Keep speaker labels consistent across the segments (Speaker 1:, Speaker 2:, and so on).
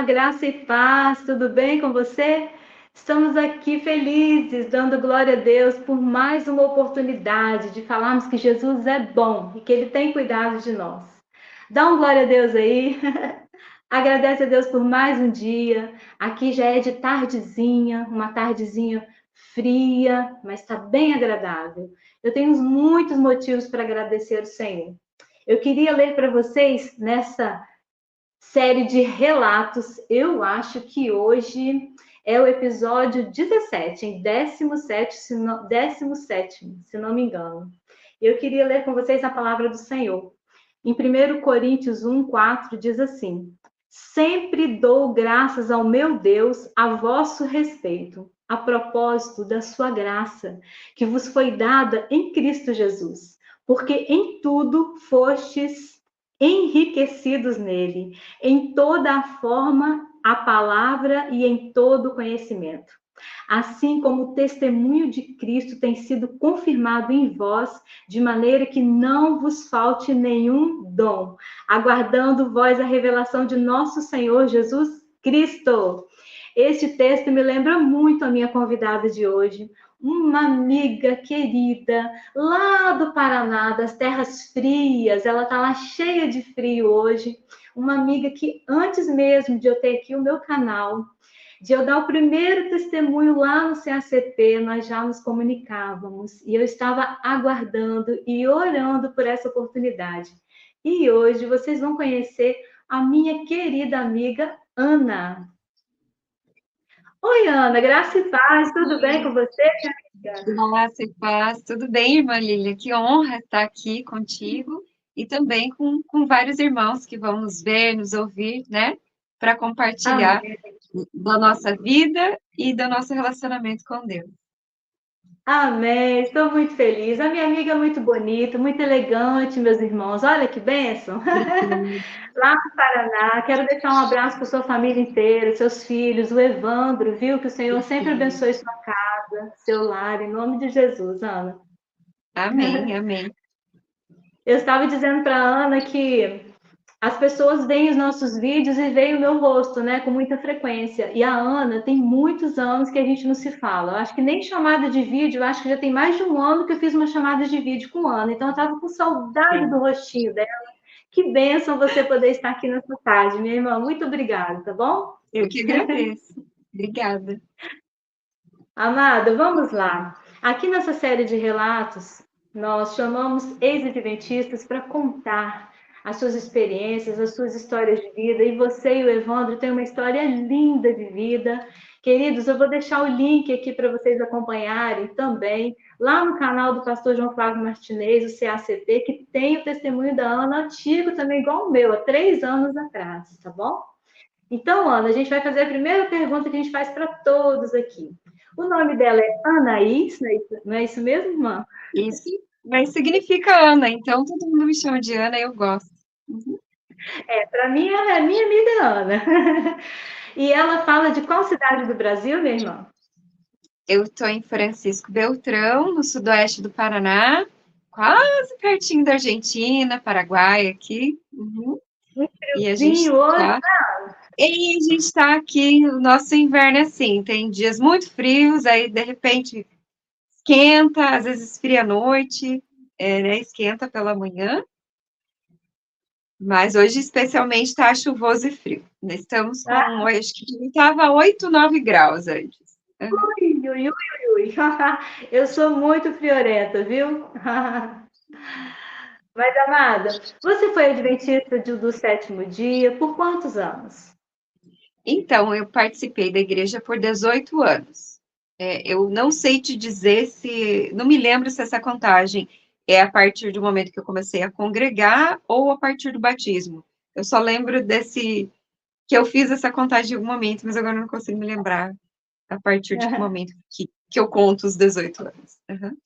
Speaker 1: graça e paz, tudo bem com você? Estamos aqui felizes, dando glória a Deus por mais uma oportunidade de falarmos que Jesus é bom e que Ele tem cuidado de nós. Dá um glória a Deus aí, agradece a Deus por mais um dia. Aqui já é de tardezinha, uma tardezinha fria, mas está bem agradável. Eu tenho muitos motivos para agradecer o Senhor. Eu queria ler para vocês nessa série de relatos. Eu acho que hoje é o episódio 17, em 17, se não me engano. Eu queria ler com vocês a palavra do Senhor. Em 1 Coríntios 1:4 diz assim: Sempre dou graças ao meu Deus a vosso respeito, a propósito da sua graça, que vos foi dada em Cristo Jesus, porque em tudo fostes enriquecidos nele, em toda a forma, a palavra e em todo o conhecimento. Assim como o testemunho de Cristo tem sido confirmado em vós, de maneira que não vos falte nenhum dom, aguardando vós a revelação de nosso Senhor Jesus Cristo. Este texto me lembra muito a minha convidada de hoje, uma amiga querida, lá do Paraná, das terras frias, ela está lá cheia de frio hoje, uma amiga que antes mesmo de eu ter aqui o meu canal, de eu dar o primeiro testemunho lá no CACP, nós já nos comunicávamos, e eu estava aguardando e orando por essa oportunidade. E hoje vocês vão conhecer a minha querida amiga Ana. Oi, Ana, graça e paz, tudo bem com você, minha amiga?
Speaker 2: Graça e paz, tudo bem, irmã Lília? Que honra estar aqui contigo e também com vários irmãos que vão nos ver, nos ouvir, né? Para compartilhar
Speaker 1: Amém.
Speaker 2: da nossa vida e do nosso relacionamento com Deus.
Speaker 1: Amém, estou muito feliz. A minha amiga é muito bonita, muito elegante, meus irmãos. Olha que bênção. Lá no Paraná, quero deixar um abraço para sua família inteira, seus filhos, o Evandro, viu? Que o Senhor sempre abençoe sua casa, seu lar, em nome de Jesus, Ana.
Speaker 2: Amém, amém.
Speaker 1: Eu estava dizendo para a Ana que as pessoas veem os nossos vídeos e veem o meu rosto, né, com muita frequência. E a Ana tem muitos anos que a gente não se fala. Eu acho que nem chamada de vídeo, eu acho que já tem mais de um ano que eu fiz uma chamada de vídeo com a Ana. Então eu estava com saudade do
Speaker 2: Sim.
Speaker 1: rostinho dela. Que bênção você poder estar aqui nessa tarde, minha irmã. Muito obrigada, tá bom?
Speaker 2: Eu que agradeço. Obrigada.
Speaker 1: Amada, vamos lá. Aqui nessa série de relatos, nós chamamos ex-adventistas para contar as suas experiências, as suas histórias de vida. E você e o Evandro têm uma história linda de vida. Queridos, eu vou deixar o link aqui para vocês acompanharem também, lá no canal do pastor João Flávio Martinez, o CACP, que tem o testemunho da Ana, antigo também, igual o meu, há 3 anos atrás, tá bom? Então, Ana, a gente vai fazer a primeira pergunta que a gente faz para todos aqui. O nome dela é Anaís, não é isso mesmo, irmã?
Speaker 2: Isso, mas significa Ana, então todo mundo me chama de Ana, eu gosto. Uhum.
Speaker 1: Para mim, ela é minha amiga Ana. E ela fala de qual cidade do Brasil, minha irmã?
Speaker 2: Eu estou em Francisco Beltrão, no sudoeste do Paraná, quase pertinho da Argentina, Paraguai aqui. Uhum.
Speaker 1: Um
Speaker 2: E a gente
Speaker 1: friozinho hoje.
Speaker 2: está. E a gente está aqui, o nosso inverno é assim, tem dias muito frios, aí de repente esquenta, às vezes esfria à noite, né, esquenta pela manhã, mas hoje especialmente está chuvoso e frio. Nós estamos com,
Speaker 1: Ah,
Speaker 2: acho que estava 8, 9 graus antes. Uhum.
Speaker 1: ui, ui, ui, ui. Eu sou muito friorenta, viu? Mas, amada, você foi adventista do sétimo dia por quantos anos?
Speaker 2: Então, eu participei da igreja por 18 anos. Eu não sei te dizer se, não me lembro se essa contagem é a partir do momento que eu comecei a congregar ou a partir do batismo. Eu só lembro que eu fiz essa contagem em algum momento, mas agora eu não consigo me lembrar a partir de que momento que eu conto os 18 anos. Uhum.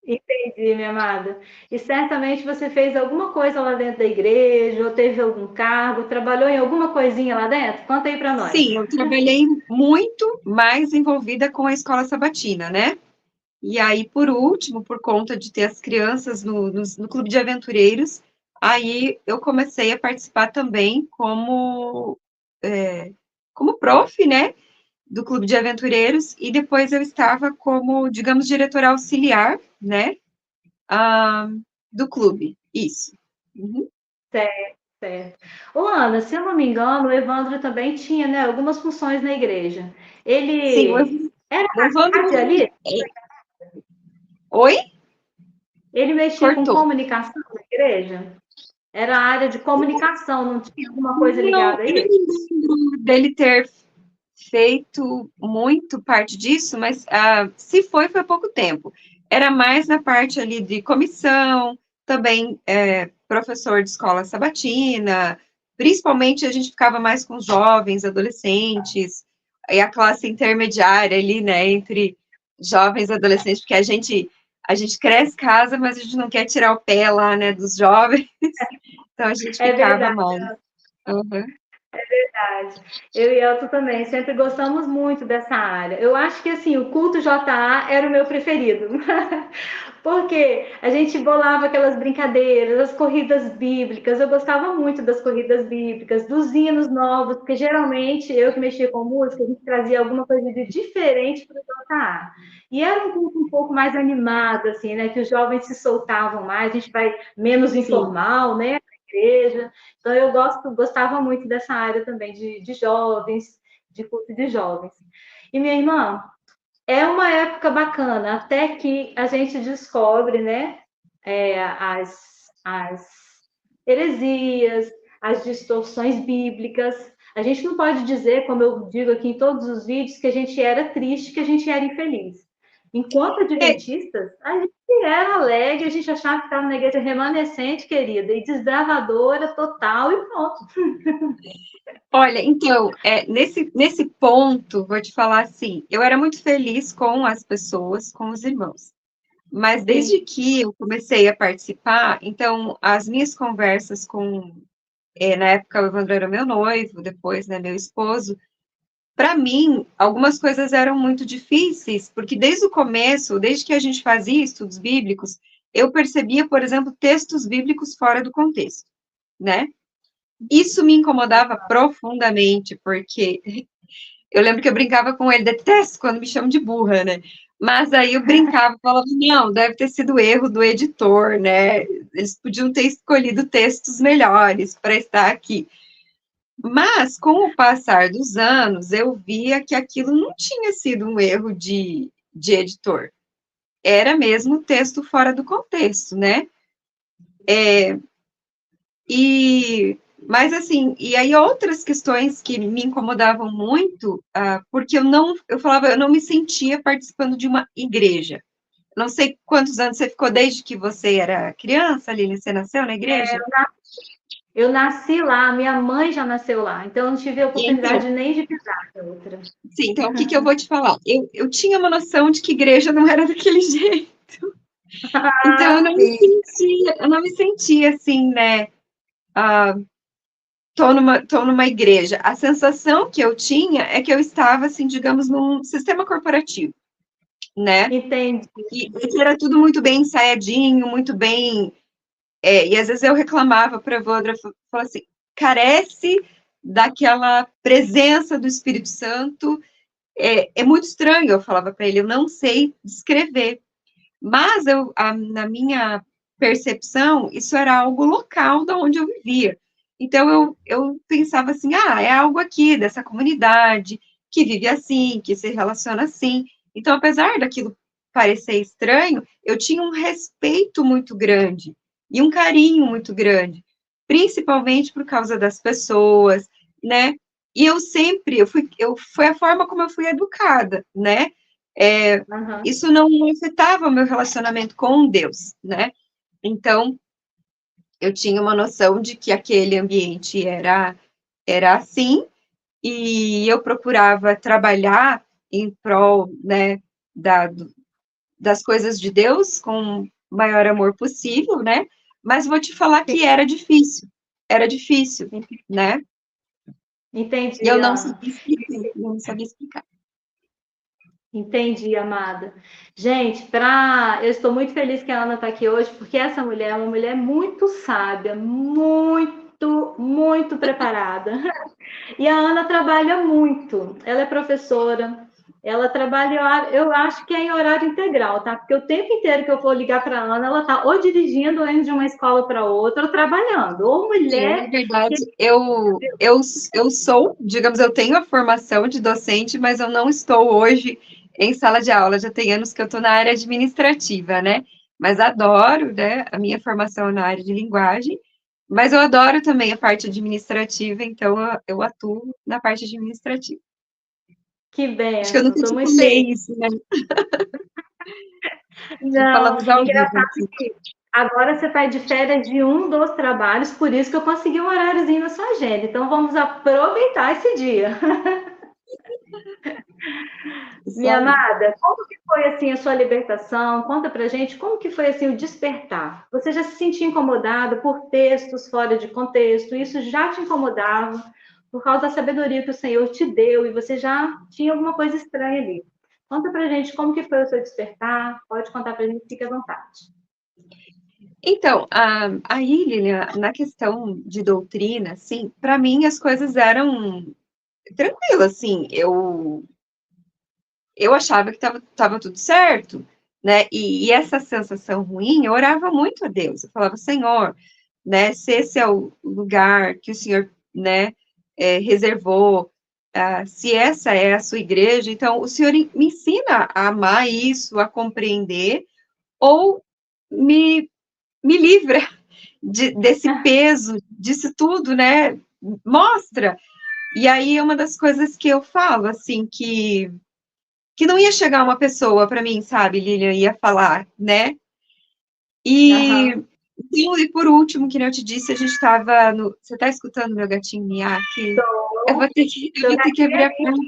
Speaker 1: Entendi, minha amada. E certamente você fez alguma coisa lá dentro da igreja, ou teve algum cargo, trabalhou em alguma coisinha lá dentro? Conta aí para nós.
Speaker 2: Sim, eu trabalhei muito mais envolvida com a escola sabatina, né? E aí, por último, por conta de ter as crianças no clube de aventureiros, aí eu comecei a participar também como prof, né, do Clube de Aventureiros, e depois eu estava como, digamos, diretora auxiliar, né, ah, do clube, isso. Uhum.
Speaker 1: Certo, certo. Ô, Ana, se eu não me engano, o Evandro também tinha, né, algumas funções na igreja.
Speaker 2: Sim,
Speaker 1: Ele era
Speaker 2: o Evandro...
Speaker 1: rádio ali?
Speaker 2: Oi?
Speaker 1: Ele mexia com
Speaker 2: Cortou.
Speaker 1: comunicação na igreja? Era a área de comunicação, não tinha alguma coisa
Speaker 2: Não,
Speaker 1: ligada a
Speaker 2: eu não
Speaker 1: isso?
Speaker 2: me lembro dele ter feito muito parte disso, mas se foi, foi há pouco tempo. Era mais na parte ali de comissão, também professor de escola sabatina, principalmente a gente ficava mais com jovens, adolescentes, e a classe intermediária ali, né, entre jovens e adolescentes, porque a gente cresce casa, mas a gente não quer tirar o pé lá, né, dos jovens, então a gente
Speaker 1: É
Speaker 2: ficava
Speaker 1: verdade.
Speaker 2: mais. Uhum.
Speaker 1: Verdade. Eu e Elton também sempre gostamos muito dessa área. Eu acho que assim, o culto JA era o meu preferido. Porque a gente bolava aquelas brincadeiras, as corridas bíblicas. Eu gostava muito das corridas bíblicas, dos hinos novos, porque geralmente eu que mexia com música, a gente trazia alguma coisa de diferente para o JA. E era um culto um pouco mais animado, assim, né? Que os jovens se soltavam mais, a gente vai menos
Speaker 2: Sim.
Speaker 1: informal, né? Na igreja. Então, eu gostava muito dessa área também de jovens, de culto de jovens. E minha irmã, é uma época bacana, até que a gente descobre, né, as heresias, as distorções bíblicas. A gente não pode dizer, como eu digo aqui em todos os vídeos, que a gente era triste, que a gente era infeliz. Enquanto
Speaker 2: É,
Speaker 1: adventistas, a gente era alegre, a gente achava que estava na igreja remanescente, querida, e desbravadora total e pronto.
Speaker 2: olha, então, nesse ponto, vou te falar assim, eu era muito feliz com as pessoas, com os irmãos. Mas desde
Speaker 1: Sim.
Speaker 2: que eu comecei a participar, então, as minhas conversas na época, o Evandro era meu noivo, depois, né, meu esposo, para mim, algumas coisas eram muito difíceis, porque desde o começo, desde que a gente fazia estudos bíblicos, eu percebia, por exemplo, textos bíblicos fora do contexto, né? Isso me incomodava profundamente, porque eu lembro que eu brincava com ele, detesto quando me chamam de burra, né? Mas aí eu brincava, falava, não, deve ter sido erro do editor, né? Eles podiam ter escolhido textos melhores para estar aqui. Mas, com o passar dos anos, eu via que aquilo não tinha sido um erro de editor. Era mesmo texto fora do contexto, né? Mas assim, e aí outras questões que me incomodavam muito, porque eu falava, eu não me sentia participando de uma igreja. Não sei quantos anos você ficou desde que você era criança, Lili, você nasceu na igreja?
Speaker 1: Eu nasci lá, minha mãe já nasceu lá, então eu não tive a
Speaker 2: E então,
Speaker 1: oportunidade nem de pisar na outra.
Speaker 2: sim, então o que que eu vou te falar? Eu tinha uma noção de que igreja não era daquele jeito. Então
Speaker 1: Ah, sim.
Speaker 2: eu não me sentia assim, né? ah, tô numa igreja. A sensação que eu tinha é que eu estava, assim, digamos, num sistema corporativo, né?
Speaker 1: Entendi.
Speaker 2: E que era tudo muito bem ensaiadinho, muito bem. E às vezes eu reclamava para a Evandra, falava assim, carece daquela presença do Espírito Santo. É muito estranho, eu falava para ele, eu não sei descrever. Mas na minha percepção, isso era algo local da onde eu vivia. Então eu pensava assim, é algo aqui dessa comunidade que vive assim, que se relaciona assim. Então, apesar daquilo parecer estranho, eu tinha um respeito muito grande e um carinho muito grande, principalmente por causa das pessoas, né? E foi a forma como eu fui educada, né? É,
Speaker 1: Aham.
Speaker 2: isso não afetava o meu relacionamento com Deus, né? Então, eu tinha uma noção de que aquele ambiente era assim, e eu procurava trabalhar em prol, né, da, das coisas de Deus com o maior amor possível, né? Mas vou te falar que era difícil, né? E eu
Speaker 1: Entendi,
Speaker 2: não
Speaker 1: Ana.
Speaker 2: sabia explicar, eu não sabia explicar.
Speaker 1: Entendi, amada. Gente, eu estou muito feliz que a Ana está aqui hoje, porque essa mulher é uma mulher muito sábia, muito muito, muito preparada. E a Ana trabalha muito. Ela é professora. Ela trabalha, eu acho que é em horário integral, tá? Porque o tempo inteiro que eu for ligar para a Ana, ela tá ou dirigindo, ou indo de uma escola para outra, ou trabalhando. Ou
Speaker 2: Sim,
Speaker 1: mulher
Speaker 2: na verdade, eu sou, digamos, eu tenho a formação de docente, mas eu não estou hoje em sala de aula, já tem anos que eu estou na área administrativa, né? Mas adoro, né, a minha formação na área de linguagem, mas eu adoro também a parte administrativa, então eu atuo na parte administrativa.
Speaker 1: que
Speaker 2: Acho que eu
Speaker 1: benção,
Speaker 2: nunca
Speaker 1: estou
Speaker 2: te
Speaker 1: muito feliz.
Speaker 2: falei isso, né? Já
Speaker 1: Não,
Speaker 2: falamos ao vivo
Speaker 1: engraçado
Speaker 2: aqui.
Speaker 1: que agora você vai de férias de um dos trabalhos, por isso que eu consegui um horáriozinho na sua agenda. Então vamos aproveitar esse dia.
Speaker 2: Isso
Speaker 1: Minha
Speaker 2: aí.
Speaker 1: amada, como que foi assim a sua libertação? Conta pra gente como que foi assim o despertar. Você já se sentia incomodada por textos fora de contexto? Isso já te incomodava por causa da sabedoria que o Senhor te deu e você já tinha alguma coisa estranha ali? Conta pra gente como que foi o seu despertar. Pode contar pra gente, fique à vontade.
Speaker 2: Então, aí, Lilian, na questão de doutrina, assim, para mim as coisas eram tranquilas, assim, eu achava que tava tudo certo, né, e essa sensação ruim, eu orava muito a Deus, eu falava, Senhor, né, se esse é o lugar que o Senhor, né, reservou, se essa é a sua igreja, então o Senhor me ensina a amar isso, a compreender, ou me, me livra desse peso, disso tudo, né? Mostra. E aí, uma das coisas que eu falo, assim, que não ia chegar uma pessoa para mim, sabe, Lilian, ia falar, né? E,
Speaker 1: Aham.
Speaker 2: e por último, que nem eu te disse, a gente estava no. Você está escutando meu gatinho miar aqui? Eu
Speaker 1: Seu
Speaker 2: vou ter que
Speaker 1: gatinho
Speaker 2: abrir
Speaker 1: é
Speaker 2: a porta.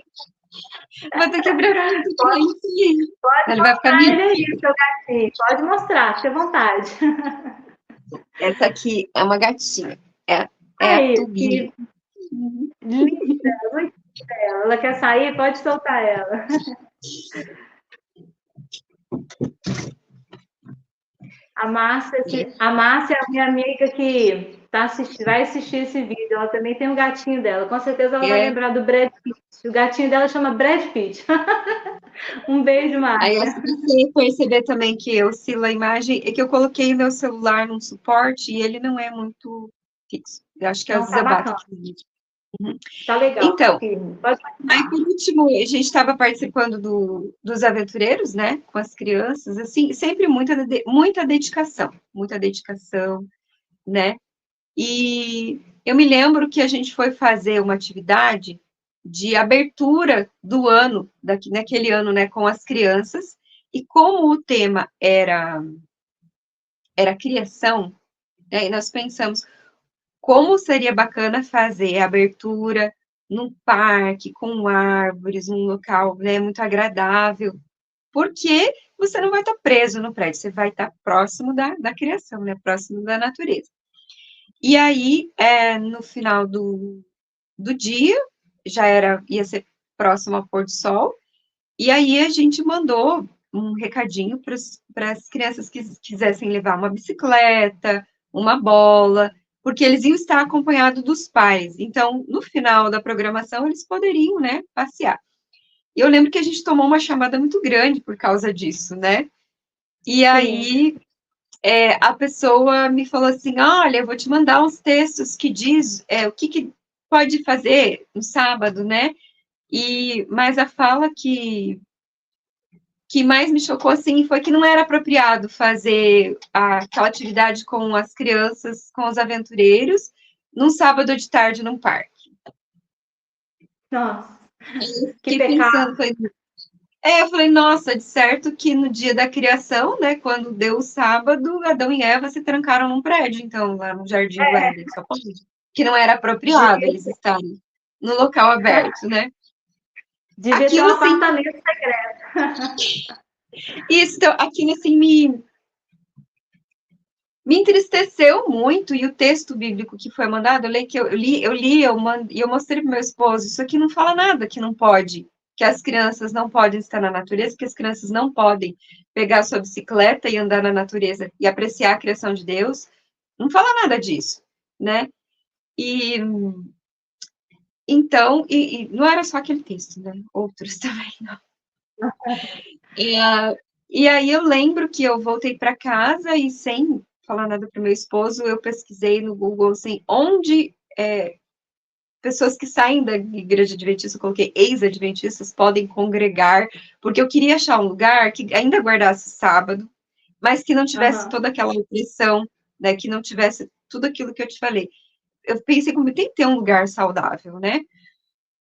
Speaker 2: Vou ter que abrir a porta para
Speaker 1: pode,
Speaker 2: ele.
Speaker 1: pode
Speaker 2: Ele vai ficar
Speaker 1: mostrar ele
Speaker 2: miando.
Speaker 1: aí, seu gatinho. Pode mostrar, fique à vontade.
Speaker 2: Essa aqui é uma gatinha. É a
Speaker 1: Aí,
Speaker 2: Tubinha.
Speaker 1: que linda, muito bela. Ela quer sair? Pode soltar ela. A Márcia é a minha amiga que vai assistir esse vídeo. Ela também tem um gatinho dela. Com certeza ela vai
Speaker 2: É,
Speaker 1: lembrar do Brad Pitt. O gatinho dela chama Brad Pitt. Um beijo,
Speaker 2: aí,
Speaker 1: Márcia.
Speaker 2: se você perceber também que oscila a imagem, é que eu coloquei o meu celular num suporte e ele não é muito fixo. Eu acho que às
Speaker 1: Não,
Speaker 2: vezes
Speaker 1: tá
Speaker 2: abate
Speaker 1: bacana.
Speaker 2: aqui no vídeo. Uhum.
Speaker 1: Tá legal, tá
Speaker 2: Então,
Speaker 1: firme. Pode
Speaker 2: aí por
Speaker 1: continuar.
Speaker 2: último, a gente estava participando dos aventureiros, né, com as crianças, assim, sempre muita dedicação, né, e eu me lembro que a gente foi fazer uma atividade de abertura do ano, naquele ano, né, com as crianças, e como o tema era criação, né, e nós pensamos como seria bacana fazer a abertura num parque, com árvores, num local, né, muito agradável, porque você não vai estar preso no prédio, você vai estar próximo da criação, né, próximo da natureza. E aí, no final do dia, ia ser próximo ao pôr do sol, e aí a gente mandou um recadinho para as crianças que quisessem levar uma bicicleta, uma bola, porque eles iam estar acompanhados dos pais. Então, no final da programação, eles poderiam, né, passear. E eu lembro que a gente tomou uma chamada muito grande por causa disso, né? E
Speaker 1: Sim.
Speaker 2: aí a pessoa me falou assim: olha, eu vou te mandar uns textos que diz o que pode fazer no sábado, né? Mas a fala que mais me chocou assim foi que não era apropriado fazer aquela atividade com as crianças, com os aventureiros, num sábado de tarde num parque.
Speaker 1: Nossa, que
Speaker 2: Fiquei
Speaker 1: pecado.
Speaker 2: pensando, eu falei, nossa, de certo que no dia da criação, né, quando deu o sábado, Adão e Eva se trancaram num prédio, então, lá no Jardim do Éden, só pode. Que não era apropriado
Speaker 1: Devia,
Speaker 2: eles estarem no local aberto, né?
Speaker 1: devia ter um
Speaker 2: Aquilo, assim,
Speaker 1: apartamento secreto.
Speaker 2: isso, então, aquilo, assim, me entristeceu muito, e o texto bíblico que foi mandado, eu mostrei para meu esposo, isso aqui não fala nada que não pode, que as crianças não podem estar na natureza, que as crianças não podem pegar sua bicicleta e andar na natureza e apreciar a criação de Deus, não fala nada disso, né? E então, e não era só aquele texto, né? Outros também, não. E aí eu lembro que eu voltei para casa e, sem falar nada para o meu esposo, eu pesquisei no Google, assim, onde pessoas que saem da igreja adventista, eu coloquei ex-adventistas, podem congregar, porque eu queria achar um lugar que ainda guardasse sábado, mas que não tivesse toda aquela opressão, né, que não tivesse tudo aquilo que eu te falei. Eu pensei como tem que ter um lugar saudável, né?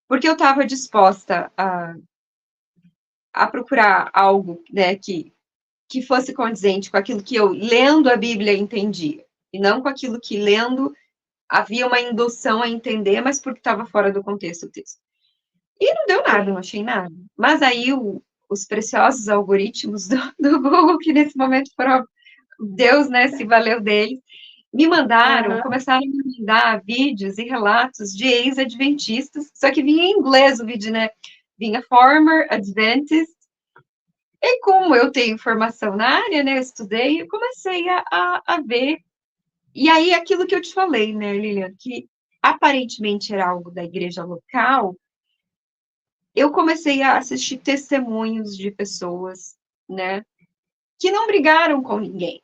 Speaker 2: Porque eu estava disposta a procurar algo, né, que fosse condizente com aquilo que eu, lendo a Bíblia, entendia, e não com aquilo que, lendo, havia uma indução a entender, mas porque estava fora do contexto do texto. E não deu nada, não achei nada. Mas aí os preciosos algoritmos do Google, que nesse momento foram Deus, né, se valeu deles, começaram a me mandar vídeos e relatos de ex-adventistas, só que vinha em inglês o vídeo, né? Vinha former Adventist. E como eu tenho formação na área, né, eu estudei, eu comecei a ver. E aí, aquilo que eu te falei, né, Lilian, que aparentemente era algo da igreja local, eu comecei a assistir testemunhos de pessoas, né, que não brigaram com ninguém,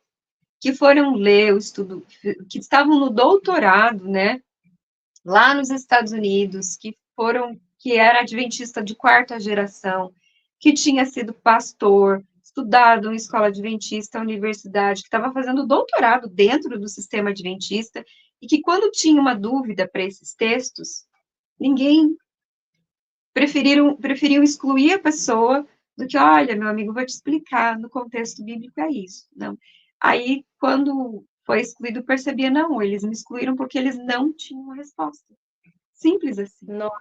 Speaker 2: que foram ler o estudo, que estavam no doutorado, né, lá nos Estados Unidos, que era adventista de quarta geração, que tinha sido pastor, estudado em escola adventista, universidade, que estava fazendo doutorado dentro do sistema adventista, e que quando tinha uma dúvida para esses textos, ninguém preferiam excluir a pessoa do que, olha, meu amigo, vou te explicar, no contexto bíblico é isso. Não. Aí, quando foi excluído, percebia, não, eles me excluíram porque eles não tinham a resposta. Simples assim.
Speaker 1: Não,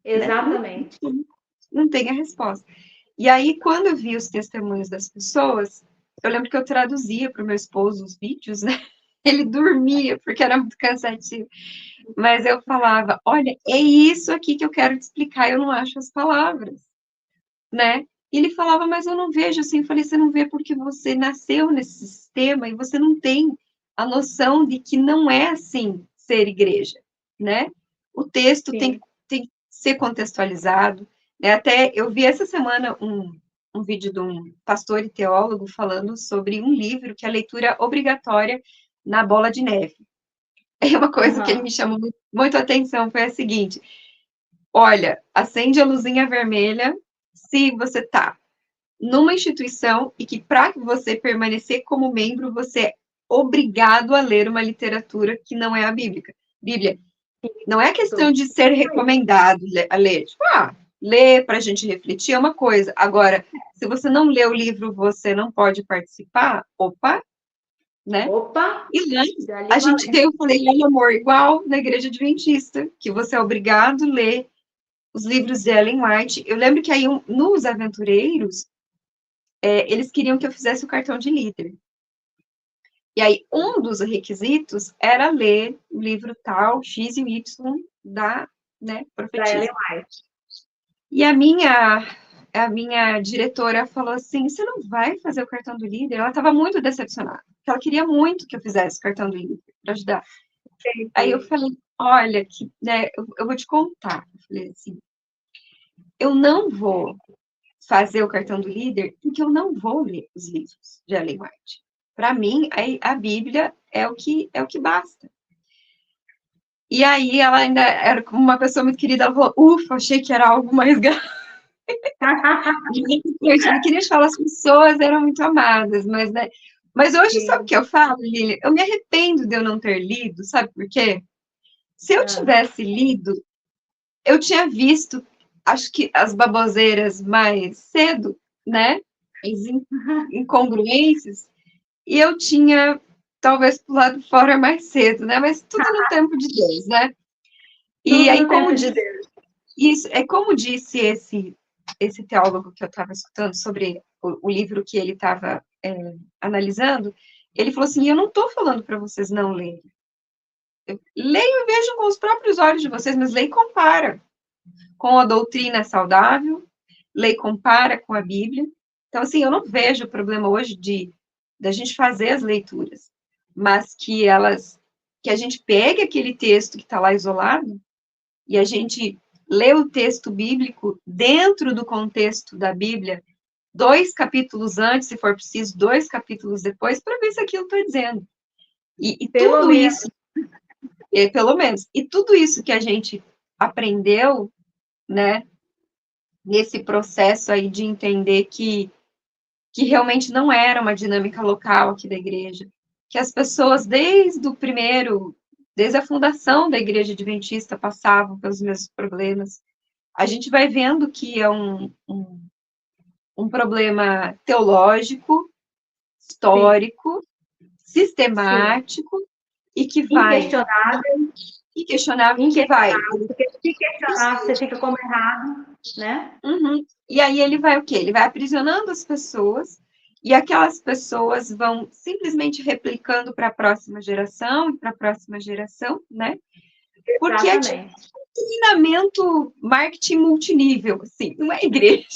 Speaker 2: Né?
Speaker 1: exatamente.
Speaker 2: Não tem a resposta. E aí, quando eu vi os testemunhos das pessoas, eu lembro que eu traduzia para o meu esposo os vídeos, né? Ele dormia, porque era muito cansativo. Mas eu falava, olha, é isso aqui que eu quero te explicar, eu não acho as palavras, né? E ele falava, mas eu não vejo assim. Eu falei, você não vê porque você nasceu nesse sistema e você não tem a noção de que não é assim ser igreja, né? O texto tem que ser contextualizado, né? Até eu vi essa semana um vídeo de um pastor e teólogo falando sobre um livro que é a leitura obrigatória na Bola de Neve. É uma coisa que ele me chamou muito a atenção, foi a seguinte, olha, acende a luzinha vermelha se você está numa instituição e que para você permanecer como membro, você é obrigado a ler uma literatura que não é a bíblica. Bíblia. Não é questão de ser recomendado a ler. Tipo, ler para a gente refletir é uma coisa. Agora, se você não lê o livro, você não pode participar. Opa, né?
Speaker 1: Opa!
Speaker 2: E lá, a gente tem, eu falei, lei amor, igual na igreja adventista, que você é obrigado a ler os livros de Ellen White. Eu lembro que aí, nos aventureiros, eles queriam que eu fizesse o cartão de líder. E aí, um dos requisitos era ler o livro tal, X e Y, da, né, profetisa.
Speaker 1: Ellen White.
Speaker 2: E a minha diretora falou assim, você não vai fazer o cartão do líder? Ela estava muito decepcionada, porque ela queria muito que eu fizesse o cartão do líder, para ajudar. Entendi. Aí eu falei, olha, né, eu vou te contar. Eu falei assim, eu não vou fazer o cartão do líder, porque eu não vou ler os livros de Ellen White. Para mim, a Bíblia é o que basta. E aí, ela ainda era uma pessoa muito querida, ela falou, ufa, achei que era algo mais grave. Eu queria falar, as pessoas eram muito amadas, mas, né? Mas hoje, sabe o que eu falo, Lili? Eu me arrependo de eu não ter lido, sabe por quê? Se eu tivesse lido, eu tinha visto, acho que as baboseiras mais cedo, né? As incongruências, e eu tinha talvez pulado fora mais cedo, né? Mas tudo no tempo de Deus, né? E aí, como disse esse teólogo que eu estava escutando sobre o livro que ele estava analisando, ele falou assim, eu não estou falando para vocês não lerem. Leiam e vejam com os próprios olhos de vocês, mas leia e compara com a doutrina saudável, leia e compara com a Bíblia. Então, assim, eu não vejo o problema hoje da gente fazer as leituras, mas que elas que a gente pegue aquele texto que está lá isolado e a gente lê o texto bíblico dentro do contexto da Bíblia, 2 capítulos antes, se for preciso, 2 capítulos depois, para ver se aquilo está dizendo. E
Speaker 1: Pelo
Speaker 2: tudo
Speaker 1: menos.
Speaker 2: isso, pelo menos, e tudo isso que a gente aprendeu, né, nesse processo aí de entender que realmente não era uma dinâmica local aqui da igreja, que as pessoas desde a fundação da igreja adventista passavam pelos mesmos problemas. A gente vai vendo que é um problema teológico,
Speaker 1: Sim,
Speaker 2: histórico,
Speaker 1: sim.
Speaker 2: sistemático e que vai
Speaker 1: Inquestionável,
Speaker 2: inquestionável, que vai.
Speaker 1: inquestionável, porque se questionar, você fica como errado, né?
Speaker 2: Uhum. E aí ele vai o quê? Ele vai aprisionando as pessoas, e aquelas pessoas vão simplesmente replicando para a próxima geração e para a próxima geração, né? Porque é tipo
Speaker 1: Exatamente.
Speaker 2: treinamento marketing multinível, assim, não é igreja.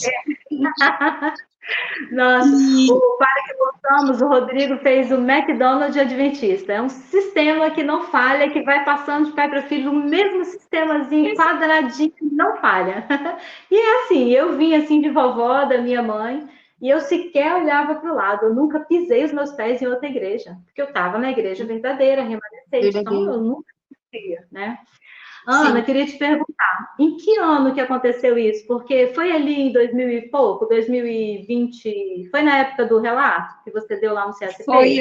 Speaker 1: Nossa,
Speaker 2: E
Speaker 1: o Para que Possamos, o Rodrigo fez o McDonald's Adventista. É um sistema que não falha, que vai passando de pai para filho, o mesmo sistemazinho quadradinho, não falha. E é assim, eu vim assim de vovó da minha mãe, e eu sequer olhava para o lado, eu nunca pisei os meus pés em outra igreja, porque eu estava na igreja verdadeira, remanescente, então eu
Speaker 2: verdadeiro,
Speaker 1: nunca ia, né? Ana,
Speaker 2: sim.
Speaker 1: queria te perguntar, em que ano que aconteceu isso? Porque foi ali em 2000 e pouco, 2020, foi na época do relato que você deu lá no
Speaker 2: Foi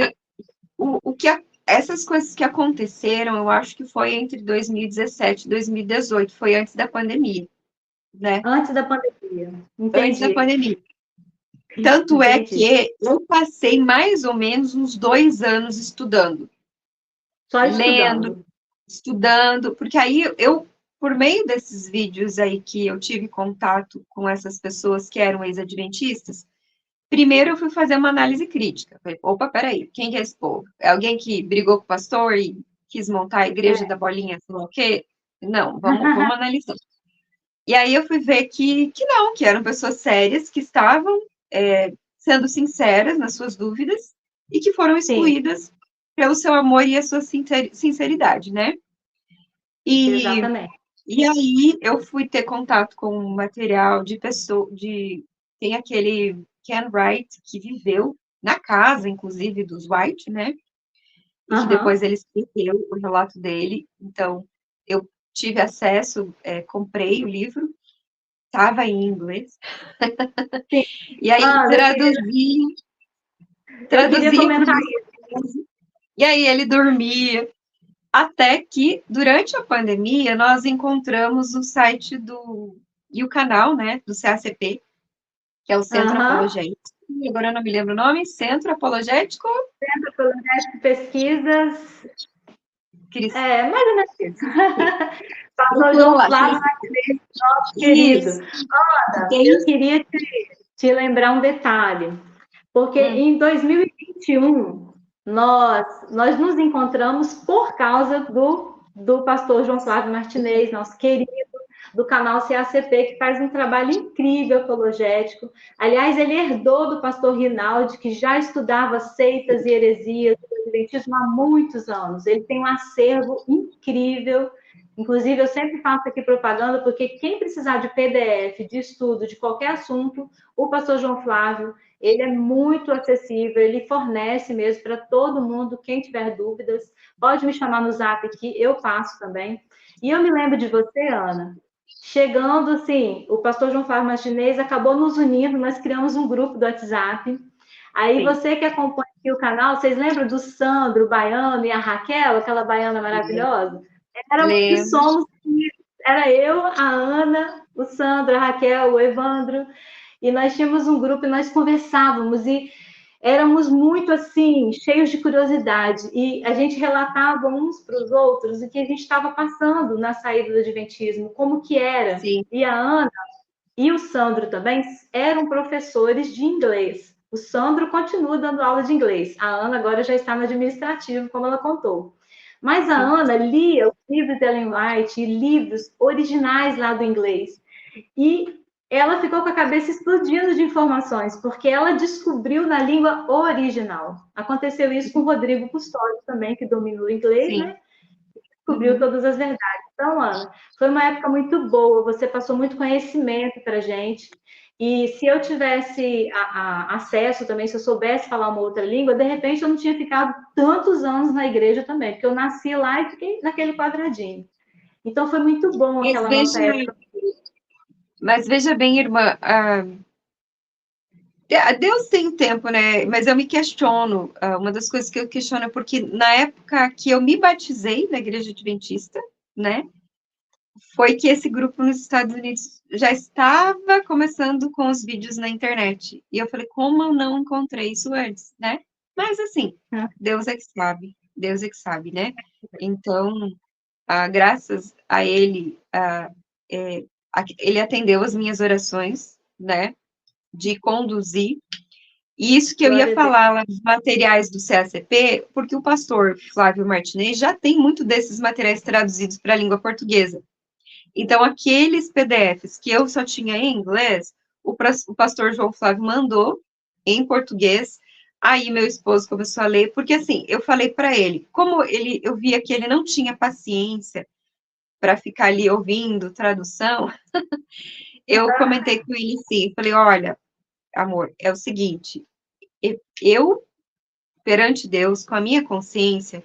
Speaker 1: CSP?
Speaker 2: essas coisas que aconteceram, eu acho que foi entre 2017 e 2018, foi antes da pandemia, né?
Speaker 1: Antes da pandemia.
Speaker 2: Antes da
Speaker 1: Entendi,
Speaker 2: pandemia. Tanto é
Speaker 1: entendi.
Speaker 2: que eu passei mais ou menos uns 2 anos estudando,
Speaker 1: Só
Speaker 2: lendo,
Speaker 1: estudando.
Speaker 2: estudando, porque aí eu, por meio desses vídeos aí que eu tive contato com essas pessoas que eram ex-adventistas, primeiro eu fui fazer uma análise crítica. Falei, opa, peraí, quem que é esse povo? É alguém que brigou com o pastor e quis montar a igreja da bolinha, sei lá o quê? Não, vamos analisar. E aí eu fui ver que não, que eram pessoas sérias, que estavam sendo sinceras nas suas dúvidas e que foram
Speaker 1: Sim,
Speaker 2: excluídas pelo seu amor e a sua sinceridade, né? E,
Speaker 1: exatamente.
Speaker 2: e aí eu fui ter contato com um material tem aquele Ken Wright que viveu na casa, inclusive, dos White, né? E que depois
Speaker 1: Aham.
Speaker 2: ele escreveu o relato dele. Então, eu tive acesso, comprei o livro, estava em inglês,
Speaker 1: Sim.
Speaker 2: e aí
Speaker 1: Ana, eu queria
Speaker 2: traduzi para o
Speaker 1: comentar
Speaker 2: meu
Speaker 1: isso.
Speaker 2: esposo, e aí ele dormia. Até que, durante a pandemia, nós encontramos o site e o canal, né, do CACP, que é o Centro
Speaker 1: Aham.
Speaker 2: Apologético. E agora eu não me lembro o nome, Centro Apologético
Speaker 1: Projeto de pesquisas,
Speaker 2: Cristão.
Speaker 1: mais ou menos isso. Pastor
Speaker 2: Procura
Speaker 1: João
Speaker 2: lá.
Speaker 1: Flávio Martinez, nosso querido.
Speaker 2: Isso.
Speaker 1: Ana,
Speaker 2: Tem.
Speaker 1: eu queria te lembrar um detalhe, porque
Speaker 2: Hum,
Speaker 1: em 2021 nós nos encontramos por causa do pastor João Flávio Martinez, nosso querido, do canal CACP, que faz um trabalho incrível apologético. Aliás, ele herdou do pastor Rinaldi, que já estudava seitas e heresias do adventismo há muitos anos. Ele tem um acervo incrível. Inclusive, eu sempre faço aqui propaganda, porque quem precisar de PDF, de estudo, de qualquer assunto, o pastor João Flávio, ele é muito acessível, ele fornece mesmo para todo mundo, quem tiver dúvidas, pode me chamar no zap aqui, eu passo também. E eu me lembro de você, Ana, chegando assim, o pastor João Flávio Martinez acabou nos unindo, nós criamos um grupo do WhatsApp. Aí
Speaker 2: sim.
Speaker 1: você que acompanha aqui o canal, vocês lembram do Sandro, o baiano, e a Raquel, aquela baiana maravilhosa? Éramos que
Speaker 2: Lembro.
Speaker 1: somos, era eu, a Ana, o Sandro, a Raquel, o Evandro, e nós tínhamos um grupo e nós conversávamos e éramos muito assim, cheios de curiosidade, e a gente relatava uns para os outros o que a gente estava passando na saída do Adventismo, como que era.
Speaker 2: Sim.
Speaker 1: E a Ana e o Sandro também eram professores de inglês. O Sandro continua dando aula de inglês. A Ana agora já está no administrativo, como ela contou. Mas a
Speaker 2: Sim.
Speaker 1: Ana lia os livros de Ellen White e livros originais lá do inglês. E ela ficou com a cabeça explodindo de informações, porque ela descobriu na língua original. Aconteceu isso com o Rodrigo Custódio também, que domina o inglês,
Speaker 2: Sim.
Speaker 1: né? descobriu todas as verdades. Então, Ana, foi uma época muito boa, você passou muito conhecimento para a gente. E se eu tivesse acesso também, se eu soubesse falar uma outra língua, de repente eu não tinha ficado tantos anos na igreja também, porque eu nasci lá e fiquei naquele quadradinho. Então foi muito bom
Speaker 2: Mas
Speaker 1: aquela nossa
Speaker 2: veja,
Speaker 1: época.
Speaker 2: mas veja bem, irmã, Deus tem tempo, né? Mas eu me questiono, uma das coisas que eu questiono é porque na época que eu me batizei na Igreja Adventista, né? Foi que esse grupo nos Estados Unidos já estava começando com os vídeos na internet. E eu falei, como eu não encontrei isso antes, né? Mas assim, Deus é que sabe, né? Então, graças a ele, ele atendeu as minhas orações, né? De conduzir. E isso que eu ia
Speaker 1: Glória a Deus.
Speaker 2: falar lá dos materiais do CACP, porque o pastor Flávio Martinez já tem muito desses materiais traduzidos para a língua portuguesa. Então, aqueles PDFs que eu só tinha em inglês, o pastor João Flávio mandou em português. Aí meu esposo começou a ler, porque assim, eu falei para ele, eu via que ele não tinha paciência para ficar ali ouvindo tradução, eu comentei com ele assim, falei, olha, amor, é o seguinte, eu perante Deus, com a minha consciência,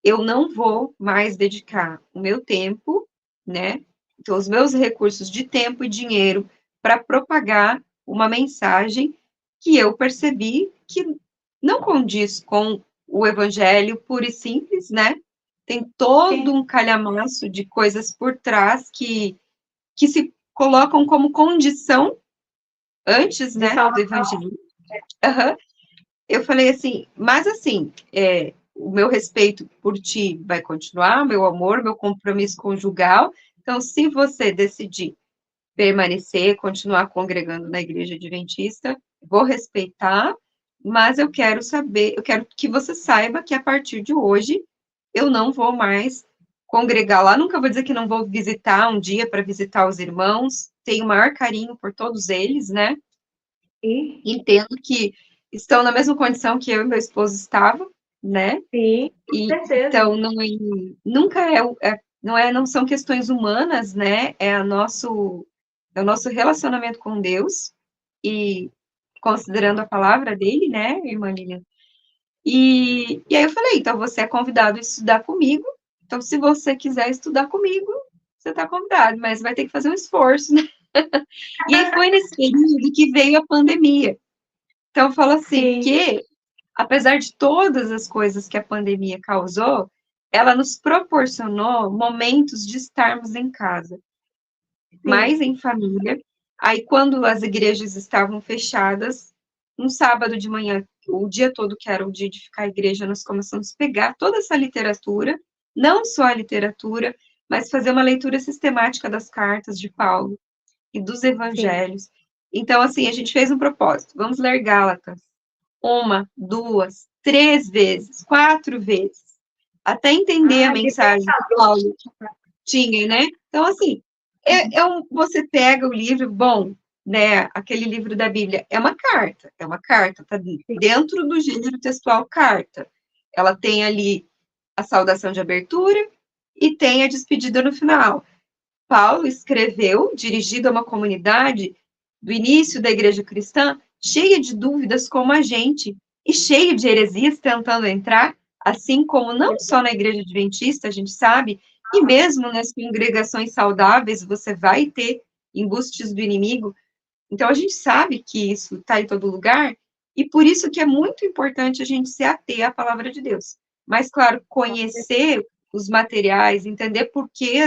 Speaker 2: eu não vou mais dedicar o meu tempo, né? Então, os meus recursos de tempo e dinheiro para propagar uma mensagem que eu percebi que não condiz com o evangelho puro e simples, né? Tem todo
Speaker 1: Sim.
Speaker 2: um calhamaço de coisas por trás que se colocam como condição antes,
Speaker 1: De
Speaker 2: né, do
Speaker 1: salvação.
Speaker 2: evangelho. Uhum. Eu falei assim, mas assim, o meu respeito por ti vai continuar, meu amor, meu compromisso conjugal. Então, se você decidir permanecer, continuar congregando na igreja adventista, vou respeitar, mas eu quero saber, eu quero que você saiba que a partir de hoje eu não vou mais congregar lá. Nunca vou dizer que não vou visitar um dia para visitar os irmãos. Tenho o maior carinho por todos eles, né?
Speaker 1: Sim,
Speaker 2: Entendo que estão na mesma condição que eu e meu esposo estavam, né?
Speaker 1: sim, com
Speaker 2: E
Speaker 1: certeza.
Speaker 2: então nunca não são questões humanas, né? É o nosso relacionamento com Deus e considerando a palavra dele, né, irmã Lilian? E aí eu falei, então você é convidado a estudar comigo. Então, se você quiser estudar comigo, você está convidado, mas vai ter que fazer um esforço, né? E aí foi nesse período que veio a pandemia. Então, eu falo assim,
Speaker 1: Sim,
Speaker 2: que apesar de todas as coisas que a pandemia causou, ela nos proporcionou momentos de estarmos em casa, mais
Speaker 1: sim,
Speaker 2: em família. Aí, quando as igrejas estavam fechadas, um sábado de manhã, o dia todo que era o dia de ficar à igreja, nós começamos a pegar toda essa literatura, não só a literatura, mas fazer uma leitura sistemática das cartas de Paulo e dos
Speaker 1: sim.
Speaker 2: evangelhos. Então, assim, a gente fez um propósito. Vamos ler Gálatas, uma, duas, três vezes, quatro vezes, até entender a
Speaker 1: Ah, que
Speaker 2: mensagem que Paulo tinha, né? Então, assim, você pega o livro, bom, né? Aquele livro da Bíblia é uma carta, tá dentro do gênero textual carta. Ela tem ali a saudação de abertura e tem a despedida no final. Paulo escreveu, dirigido a uma comunidade do início da igreja cristã, cheia de dúvidas como a gente, e cheia de heresias tentando entrar, assim como não só na igreja adventista, a gente sabe, e mesmo nas congregações saudáveis, você vai ter embustes do inimigo. Então, a gente sabe que isso está em todo lugar, e por isso que é muito importante a gente se ater à palavra de Deus. Mas, claro, conhecer os materiais, entender por que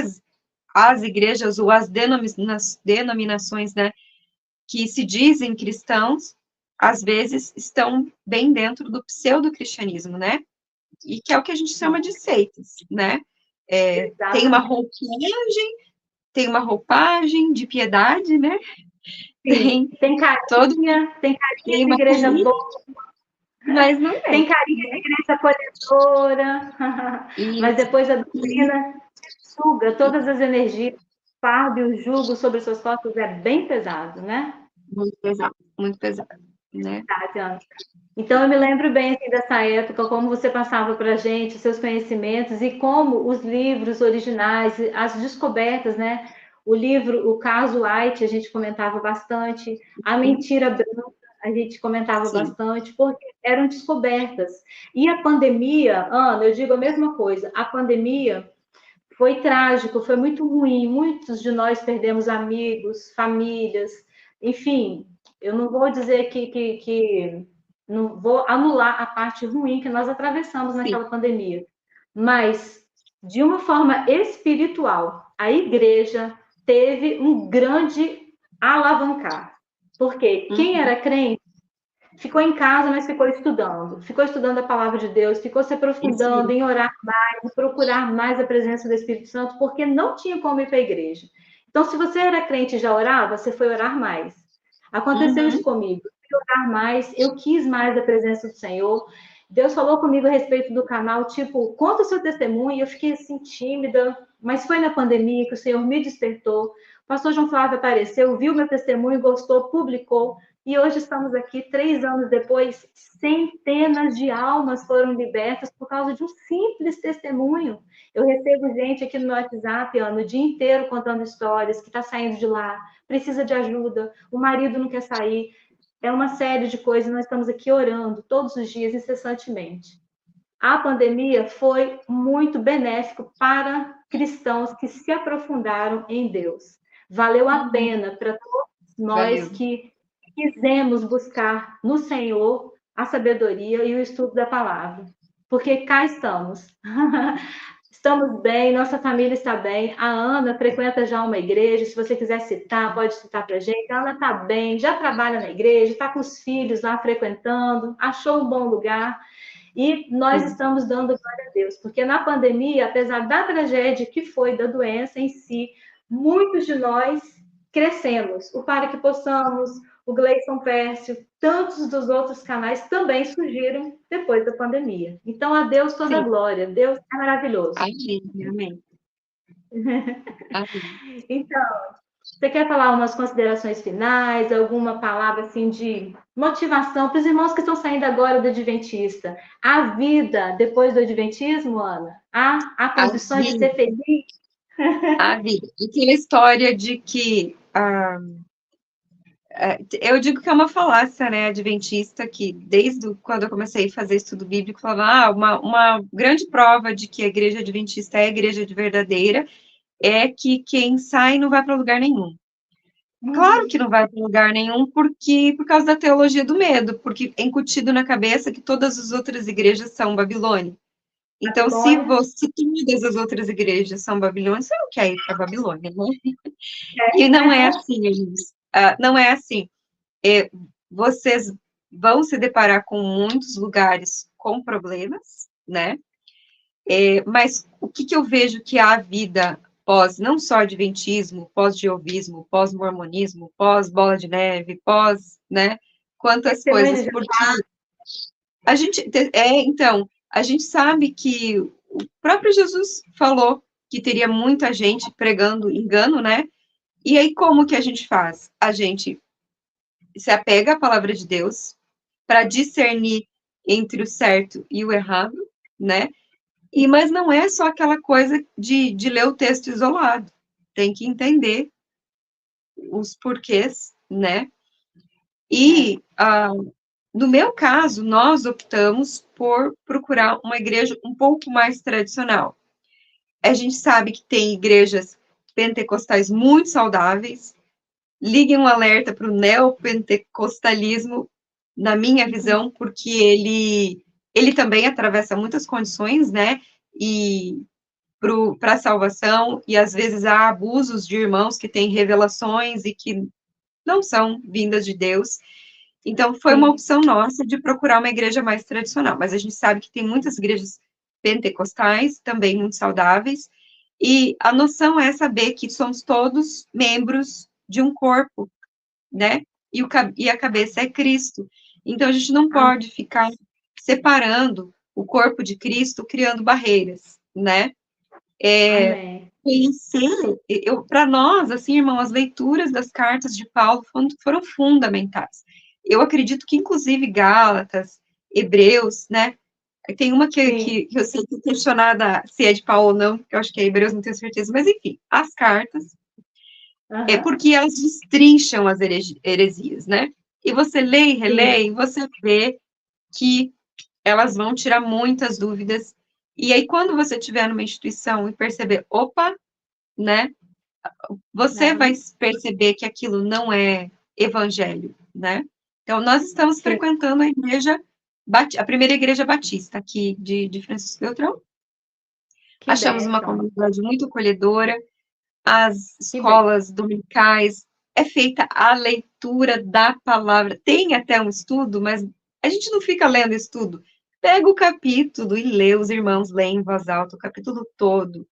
Speaker 2: as igrejas ou as denominações, né, que se dizem cristãos, às vezes estão bem dentro do pseudo-cristianismo, né? E que é o que a gente chama de seitas, né? Tem uma
Speaker 1: exatamente.
Speaker 2: roupagem de piedade, né?
Speaker 1: Sim.
Speaker 2: Tem todo
Speaker 1: Tem carinha
Speaker 2: tem
Speaker 1: de
Speaker 2: uma
Speaker 1: igreja
Speaker 2: carinha,
Speaker 1: boa,
Speaker 2: mas não é.
Speaker 1: tem carinha de igreja acolhedora, mas
Speaker 2: Isso,
Speaker 1: depois a doutrina suga todas as energias, o fardo e o jugo sobre suas costas é bem pesado, né?
Speaker 2: muito pesado, muito pesado. né?
Speaker 1: Ana. Então, eu me lembro bem assim, dessa época, como você passava para a gente os seus conhecimentos e como os livros originais, as descobertas, né? O livro, o caso White, a gente comentava bastante, a mentira branca, a gente comentava
Speaker 2: Sim.
Speaker 1: bastante, porque eram descobertas. E a pandemia, Ana, eu digo a mesma coisa, a pandemia foi trágico, foi muito ruim. Muitos de nós perdemos amigos, famílias, enfim. Eu não vou dizer que não vou anular a parte ruim que nós atravessamos
Speaker 2: Sim.
Speaker 1: naquela pandemia, mas de uma forma espiritual, a igreja teve um grande alavancar, porque quem era crente ficou em casa, mas ficou estudando a palavra de Deus, ficou se aprofundando
Speaker 2: Sim.
Speaker 1: em orar mais, em procurar mais a presença do Espírito Santo, porque não tinha como ir para a igreja. Então, se você era crente e já orava, você foi orar mais. Aconteceu isso
Speaker 2: Uhum.
Speaker 1: comigo. Eu fui orar mais, eu quis mais a presença do Senhor. Deus falou comigo a respeito do canal, tipo, conta o seu testemunho, e eu fiquei assim tímida, mas foi na pandemia que o Senhor me despertou. O pastor João Flávio apareceu, viu meu testemunho, gostou, publicou, e hoje estamos aqui, 3 anos depois, centenas de almas foram libertas por causa de um simples testemunho. Eu recebo gente aqui no meu WhatsApp, Ana, o dia inteiro contando histórias, que está saindo de lá, precisa de ajuda, o marido não quer sair. É uma série de coisas, nós estamos aqui orando todos os dias, incessantemente. A pandemia foi muito benéfico para cristãos que se aprofundaram em Deus. Valeu a
Speaker 2: Uhum.
Speaker 1: pena para todos nós
Speaker 2: Valeu.
Speaker 1: que quisemos buscar no Senhor a sabedoria e o estudo da palavra. Porque cá estamos. Estamos bem, nossa família está bem. A Ana frequenta já uma igreja. Se você quiser citar, pode citar para a gente. A Ana está bem, já trabalha na igreja, está com os filhos lá frequentando, achou um bom lugar. E nós
Speaker 2: Sim.
Speaker 1: estamos dando glória a Deus, porque na pandemia, apesar da tragédia que foi da doença em si, muitos de nós crescemos. O Para Que Possamos, o Gleison Pércio, tantos dos outros canais também surgiram depois da pandemia. Então, a Deus toda a
Speaker 2: Sim.
Speaker 1: glória. Deus é maravilhoso.
Speaker 2: Amém. Amém. Amém.
Speaker 1: Então, você quer falar umas considerações finais, alguma palavra assim de motivação para os irmãos que estão saindo agora do Adventista? Há vida depois do Adventismo, Ana? Há
Speaker 2: A
Speaker 1: condições de
Speaker 2: vida,
Speaker 1: ser feliz?
Speaker 2: a vida. Aquela história de que eu digo que é uma falácia, né, adventista, que desde quando eu comecei a fazer estudo bíblico, falava, uma grande prova de que a igreja adventista é a igreja de verdadeira é que quem sai não vai para lugar nenhum. Claro que não vai para lugar nenhum, porque por causa da teologia do medo, porque é incutido na cabeça que todas as outras igrejas são Babilônia. Então, se
Speaker 1: Babilônia?
Speaker 2: você, todas as outras igrejas são Babilônia, você não quer ir para Babilônia, né? E não é assim, gente. Não é assim. Vocês vão se deparar com muitos lugares com problemas, né? Mas o que eu vejo que há vida pós, não só adventismo, pós-jeovismo, pós-mormonismo, pós-bola de neve, pós, né? Quantas
Speaker 1: Testemunho
Speaker 2: coisas,
Speaker 1: de
Speaker 2: porque a gente, então, a gente sabe que o próprio Jesus falou que teria muita gente pregando engano, né? E aí, como que a gente faz? A gente se apega à palavra de Deus para discernir entre o certo e o errado, né? Mas não é só aquela coisa de ler o texto isolado. Tem que entender os porquês, né?
Speaker 1: é,
Speaker 2: E, no meu caso, nós optamos por procurar uma igreja um pouco mais tradicional. A gente sabe que tem igrejas pentecostais muito saudáveis. Liguem um alerta para o neopentecostalismo, na minha visão, porque ele também atravessa muitas condições, né? E para a salvação, e às vezes há abusos de irmãos que têm revelações e que não são vindas de Deus. Então, foi uma
Speaker 1: sim.
Speaker 2: opção nossa de procurar uma igreja mais tradicional, mas a gente sabe que tem muitas igrejas pentecostais, também muito saudáveis, e a noção é saber que somos todos membros de um corpo, né? E a cabeça é Cristo. Então, a gente não
Speaker 1: Amém.
Speaker 2: pode ficar separando o corpo de Cristo, criando barreiras, né?
Speaker 1: Amém.
Speaker 2: Conhecer, para nós, assim, irmão, as leituras das cartas de Paulo foram fundamentais. Eu acredito que, inclusive, Gálatas, Hebreus, né? Tem uma
Speaker 1: Sim.
Speaker 2: que eu sei que é questionada se é de Paulo ou não, que eu acho que é Hebreus, não tenho certeza, mas enfim, as cartas, é
Speaker 1: Aham.
Speaker 2: porque elas destrincham as heresias, né? E você lê e
Speaker 1: Sim.
Speaker 2: relê, e você vê que elas vão tirar muitas dúvidas. E aí, quando você estiver numa instituição e perceber, opa, né? Você vai
Speaker 1: Aham.
Speaker 2: perceber que aquilo não é evangelho, né? Então, nós estamos
Speaker 1: Sim.
Speaker 2: frequentando a igreja, a primeira igreja batista aqui de Francisco Beltrão.
Speaker 1: Que
Speaker 2: Achamos uma
Speaker 1: bênção.
Speaker 2: comunidade muito acolhedora, as
Speaker 1: Que bênção.
Speaker 2: escolas dominicais, é feita a leitura da palavra. Tem até um estudo, mas a gente não fica lendo estudo. Pega o capítulo e lê, os irmãos leem em voz alta o capítulo todo,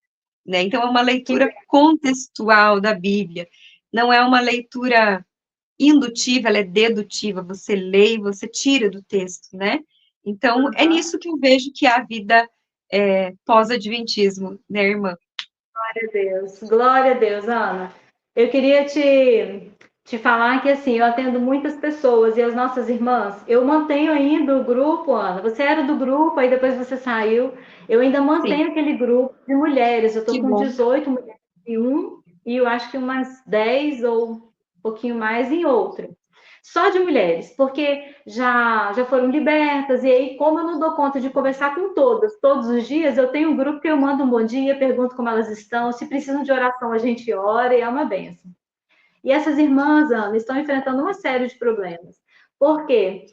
Speaker 2: né? Então, é uma
Speaker 1: Que
Speaker 2: leitura
Speaker 1: bênção.
Speaker 2: contextual da Bíblia. Não é uma leitura indutiva, ela é dedutiva. Você lê e você tira do texto, né? Então, é
Speaker 1: Aham.
Speaker 2: nisso que eu vejo que há a vida pós-adventismo, né, irmã?
Speaker 1: Glória a Deus. Glória a Deus, Ana. Eu queria te falar que assim, eu atendo muitas pessoas e as nossas irmãs, eu mantenho ainda o grupo, Ana. Você era do grupo, aí depois você saiu. Eu ainda
Speaker 2: Sim,
Speaker 1: mantenho aquele grupo de mulheres. Eu estou
Speaker 2: que
Speaker 1: com
Speaker 2: bom.
Speaker 1: 18 mulheres em um e eu acho que umas 10 ou um pouquinho mais em outro. Só de mulheres, porque já foram libertas, e aí, como eu não dou conta de conversar com todas todos os dias, eu tenho um grupo que eu mando um bom dia, pergunto como elas estão, se precisam de oração, a gente ora, e é uma benção. E essas irmãs, Ana, estão enfrentando uma série de problemas, porque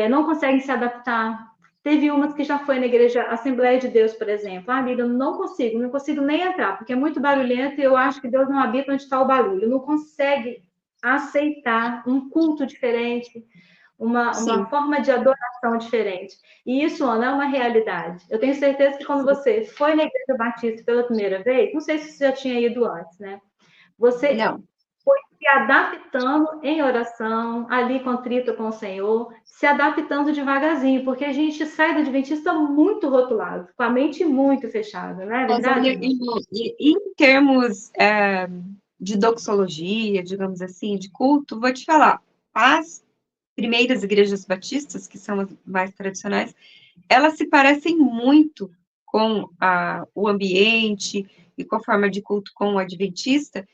Speaker 1: não conseguem se adaptar. Teve umas que já foi na igreja Assembleia de Deus, por exemplo. Ah, amiga, eu não consigo nem entrar, porque é muito barulhento e eu acho que Deus não habita onde está o barulho. Não consegue aceitar um culto diferente, uma
Speaker 2: Sim,
Speaker 1: forma de adoração diferente. E isso, Ana, é uma realidade. Eu tenho certeza que quando
Speaker 2: sim.
Speaker 1: você foi na Igreja Batista pela primeira vez, não sei se você já tinha ido antes, né? Você
Speaker 2: Não,
Speaker 1: foi se adaptando em oração, ali contrito com o Senhor, se adaptando devagarzinho, porque a gente sai do Adventista muito rotulado, com a mente muito fechada, não é
Speaker 2: mas
Speaker 1: verdade,
Speaker 2: olha,
Speaker 1: irmã?
Speaker 2: em termos de doxologia, digamos assim, de culto, vou te falar, as primeiras igrejas batistas, que são as mais tradicionais, elas se parecem muito com o ambiente e com a forma de culto com o adventista.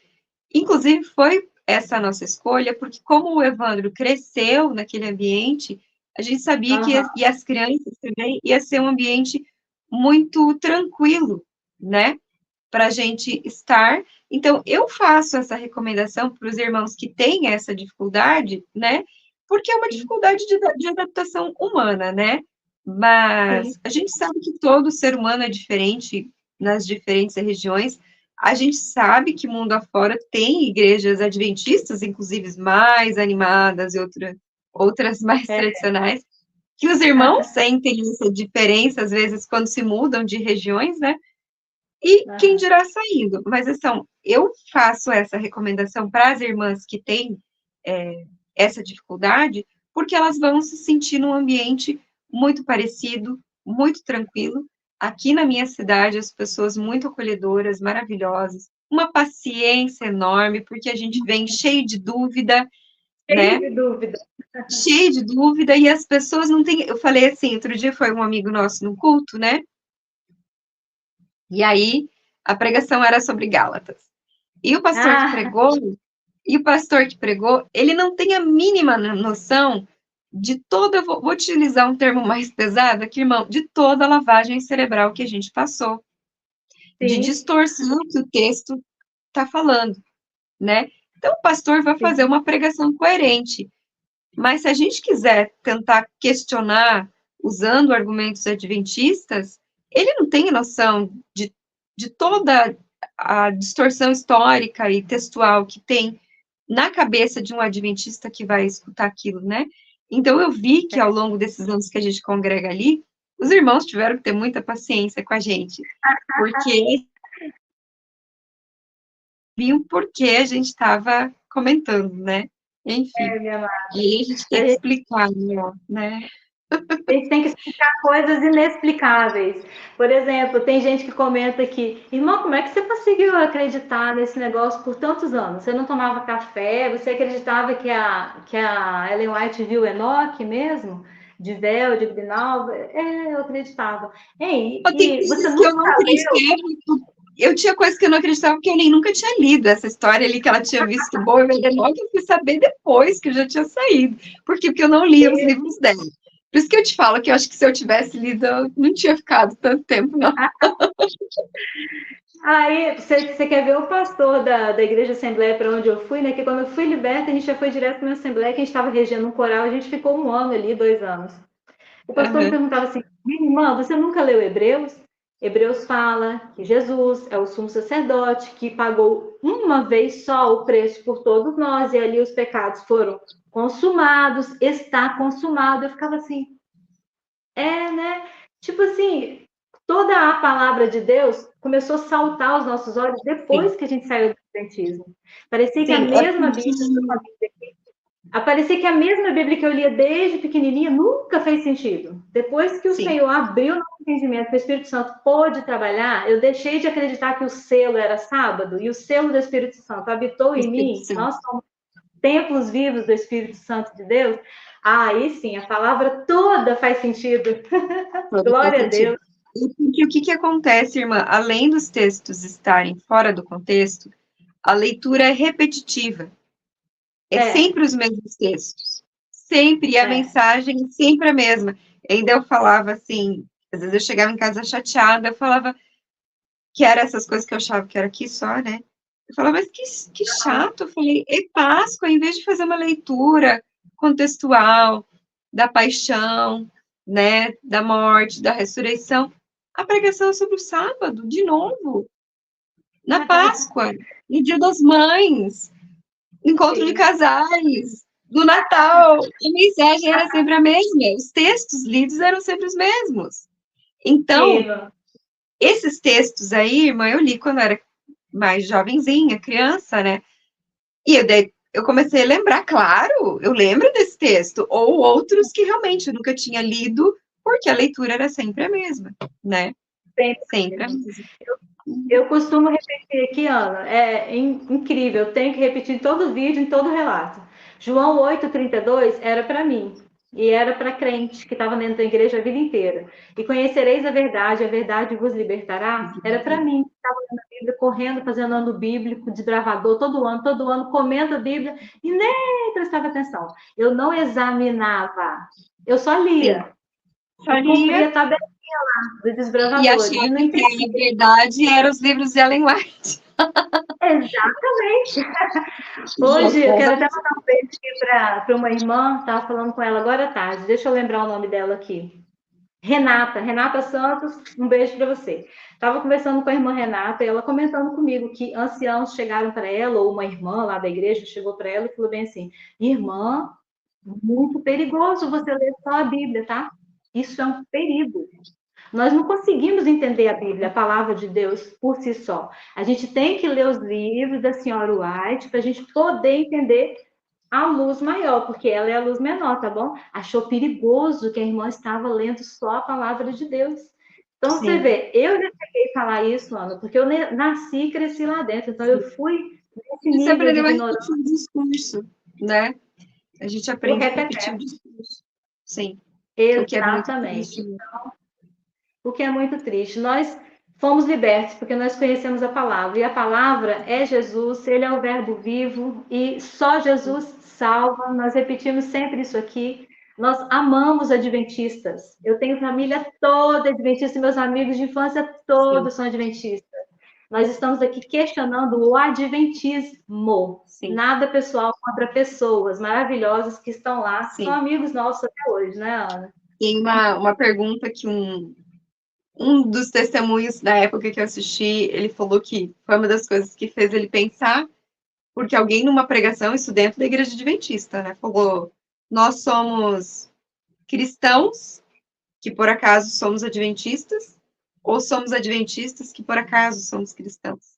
Speaker 2: Inclusive, foi essa a nossa escolha, porque como o Evandro cresceu naquele ambiente, a gente sabia que
Speaker 1: Aham,
Speaker 2: e as crianças também ia ser um ambiente muito tranquilo, né, para a gente estar. Então, eu faço essa recomendação para os irmãos que têm essa dificuldade, né, porque é uma
Speaker 1: sim,
Speaker 2: dificuldade de adaptação humana, né, mas
Speaker 1: sim,
Speaker 2: a gente sabe que todo ser humano é diferente nas diferentes regiões. A gente sabe que mundo afora tem igrejas adventistas, inclusive mais animadas e outras mais
Speaker 1: é,
Speaker 2: tradicionais, que os irmãos sentem essa diferença, às vezes, quando se mudam de regiões, né? E quem
Speaker 1: aham,
Speaker 2: dirá saindo? Mas, assim, eu faço essa recomendação para as irmãs que têm essa dificuldade, porque elas vão se sentir num ambiente muito parecido, muito tranquilo. Aqui na minha cidade, as pessoas muito acolhedoras, maravilhosas, uma paciência enorme, porque a gente vem cheio de dúvida,
Speaker 1: cheio
Speaker 2: né?
Speaker 1: de dúvida.
Speaker 2: Cheio de dúvida, e as pessoas não têm. Eu falei assim, outro dia foi um amigo nosso no culto, né? E aí a pregação era sobre Gálatas. E o pastor que
Speaker 1: Ah,
Speaker 2: pregou, ele não tem a mínima noção de toda, vou utilizar um termo mais pesado aqui, irmão, de toda a lavagem cerebral que a gente passou, de
Speaker 1: sim,
Speaker 2: distorção que o texto está falando, né? Então, o pastor vai fazer
Speaker 1: sim,
Speaker 2: uma pregação coerente, mas se a gente quiser tentar questionar usando argumentos adventistas, ele não tem noção de toda a distorção histórica e textual que tem na cabeça de um adventista que vai escutar aquilo, né? Então eu vi que ao longo desses anos que a gente congrega ali, os irmãos tiveram que ter muita paciência com a gente, porque viam por que a gente estava comentando, né? Enfim,
Speaker 1: minha amada.
Speaker 2: e aí a gente
Speaker 1: A
Speaker 2: tem que
Speaker 1: gente
Speaker 2: explicar melhor, né?
Speaker 1: A gente tem que explicar coisas inexplicáveis. Por exemplo, tem gente que comenta aqui, irmão, como é que você conseguiu acreditar nesse negócio por tantos anos? Você não tomava café, você acreditava que a Ellen White viu Enoque mesmo? De véu, de Grinalva? É, eu acreditava. Ei,
Speaker 2: Tem
Speaker 1: e você
Speaker 2: coisas que eu
Speaker 1: nunca
Speaker 2: não acreditava. Eu tinha coisas que eu não acreditava porque eu nem nunca tinha lido essa história ali que ela tinha visto boa e velha logo, eu fui saber depois que eu já tinha saído. Por quê? Porque eu não lia os livros dela. Por isso que eu te falo que eu acho que se eu tivesse lido, eu não tinha ficado tanto tempo, não.
Speaker 1: Aí, você quer ver o pastor da Igreja Assembleia para onde eu fui, né? Que quando eu fui liberta, a gente já foi direto para uma Assembleia, que a gente estava regendo um coral, a gente ficou 1 ano ali, 2 anos. O pastor me
Speaker 2: Uhum.
Speaker 1: perguntava assim: minha irmã, você nunca leu Hebreus? Hebreus fala que Jesus é o sumo sacerdote que pagou uma vez só o preço por todos nós, e ali os pecados foram consumados, está consumado. Eu ficava assim, né? Tipo assim, toda a palavra de Deus começou a saltar aos nossos olhos
Speaker 2: Sim,
Speaker 1: depois que a gente saiu do Adventismo. Parecia que a
Speaker 2: sim, é
Speaker 1: mesma
Speaker 2: porque
Speaker 1: Bíblia, parecia que a mesma Bíblia que eu lia desde pequenininha nunca fez sentido. Depois que o
Speaker 2: sim,
Speaker 1: Senhor abriu nosso entendimento, que o Espírito Santo pôde trabalhar, eu deixei de acreditar que o selo era sábado e o selo do Espírito Santo habitou em mim.
Speaker 2: sim,
Speaker 1: Nós somos templos vivos do Espírito Santo de Deus. Aí sim, a palavra toda faz sentido.
Speaker 2: todo faz
Speaker 1: Glória a
Speaker 2: sentido.
Speaker 1: Deus.
Speaker 2: E porque o que que acontece, irmã? Além dos textos estarem fora do contexto, a leitura é repetitiva. É
Speaker 1: É,
Speaker 2: sempre os mesmos textos. Sempre, e a
Speaker 1: é.
Speaker 2: mensagem é sempre a mesma. Ainda eu falava assim, às vezes eu chegava em casa chateada, eu falava que era essas coisas que eu achava que era aqui só, né? Eu falava, mas que chato. Eu falei, é Páscoa, em vez de fazer uma leitura contextual da paixão, né, da morte, da ressurreição, a pregação é sobre o sábado, de novo, na Páscoa, no Dia das Mães, encontro de
Speaker 1: Sim,
Speaker 2: casais, no Natal, a mensagem era sempre a mesma, os textos lidos eram sempre os mesmos. Então,
Speaker 1: sim.
Speaker 2: esses textos aí, irmã, eu li quando era mais jovenzinha, criança, né? E eu comecei a lembrar, claro, eu lembro desse texto, ou outros que realmente eu nunca tinha lido, porque a leitura era sempre a mesma, né?
Speaker 1: Sempre
Speaker 2: Sempre a
Speaker 1: mesmo.
Speaker 2: mesma.
Speaker 1: Eu costumo repetir aqui, Ana, incrível, eu tenho que repetir em todo vídeo, em todo relato. João 8,32 era para mim, e era para crente que estava dentro da igreja a vida inteira. E conhecereis a verdade vos libertará. Era para mim, que estava lendo a Bíblia, correndo, fazendo ano bíblico, desbravador, todo ano, comendo a Bíblia, e nem prestava atenção. Eu não examinava, eu só
Speaker 2: Sim.
Speaker 1: lia, e
Speaker 2: Faria
Speaker 1: cumpria a tabela dos
Speaker 2: e
Speaker 1: desbravadores, e
Speaker 2: achava
Speaker 1: não
Speaker 2: que a
Speaker 1: entendia.
Speaker 2: verdade eram os livros de Ellen White.
Speaker 1: Exatamente. Hoje, eu quero até mandar um beijo aqui para uma irmã, estava falando com ela agora à tarde, deixa eu lembrar o nome dela aqui. Renata Santos, um beijo para você. Estava conversando com a irmã Renata e ela comentando comigo que anciãos chegaram para ela, ou uma irmã lá da igreja chegou para ela e falou bem assim: irmã, muito perigoso você ler só a Bíblia, tá? Isso é um perigo. Nós não conseguimos entender a Bíblia, a palavra de Deus, por si só. A gente tem que ler os livros da senhora White para a gente poder entender a luz maior, porque ela é a luz menor, tá bom? Achou perigoso que a irmã estava lendo só a palavra de Deus. Então, você
Speaker 2: Sim.
Speaker 1: vê, eu já cheguei a falar isso, Ana, porque eu nasci e cresci lá dentro, então eu fui nesse
Speaker 2: Você
Speaker 1: nível de
Speaker 2: aprendeu a
Speaker 1: ignorância,
Speaker 2: repetir o discurso, né? A gente
Speaker 1: o
Speaker 2: aprende a repetir o
Speaker 1: repeteco.
Speaker 2: discurso. Sim. O que é muito
Speaker 1: Exatamente.
Speaker 2: triste, né?
Speaker 1: O que é muito triste. Nós fomos libertos porque nós conhecemos a palavra, e a palavra é Jesus, ele é o verbo vivo, e só Jesus salva. Nós repetimos sempre isso aqui. Nós amamos adventistas. Eu tenho família toda adventista, meus amigos de infância
Speaker 2: Sim,
Speaker 1: todos são adventistas. Nós estamos aqui questionando o adventismo.
Speaker 2: sim,
Speaker 1: Nada pessoal contra pessoas maravilhosas que estão lá, são
Speaker 2: sim.
Speaker 1: amigos nossos até hoje, né, Ana?
Speaker 2: Tem uma pergunta que um dos testemunhos da época que eu assisti, ele falou que foi uma das coisas que fez ele pensar, porque alguém numa pregação, isso dentro da igreja adventista, né, falou: nós somos cristãos, que por acaso somos adventistas, ou somos adventistas que por acaso somos cristãos,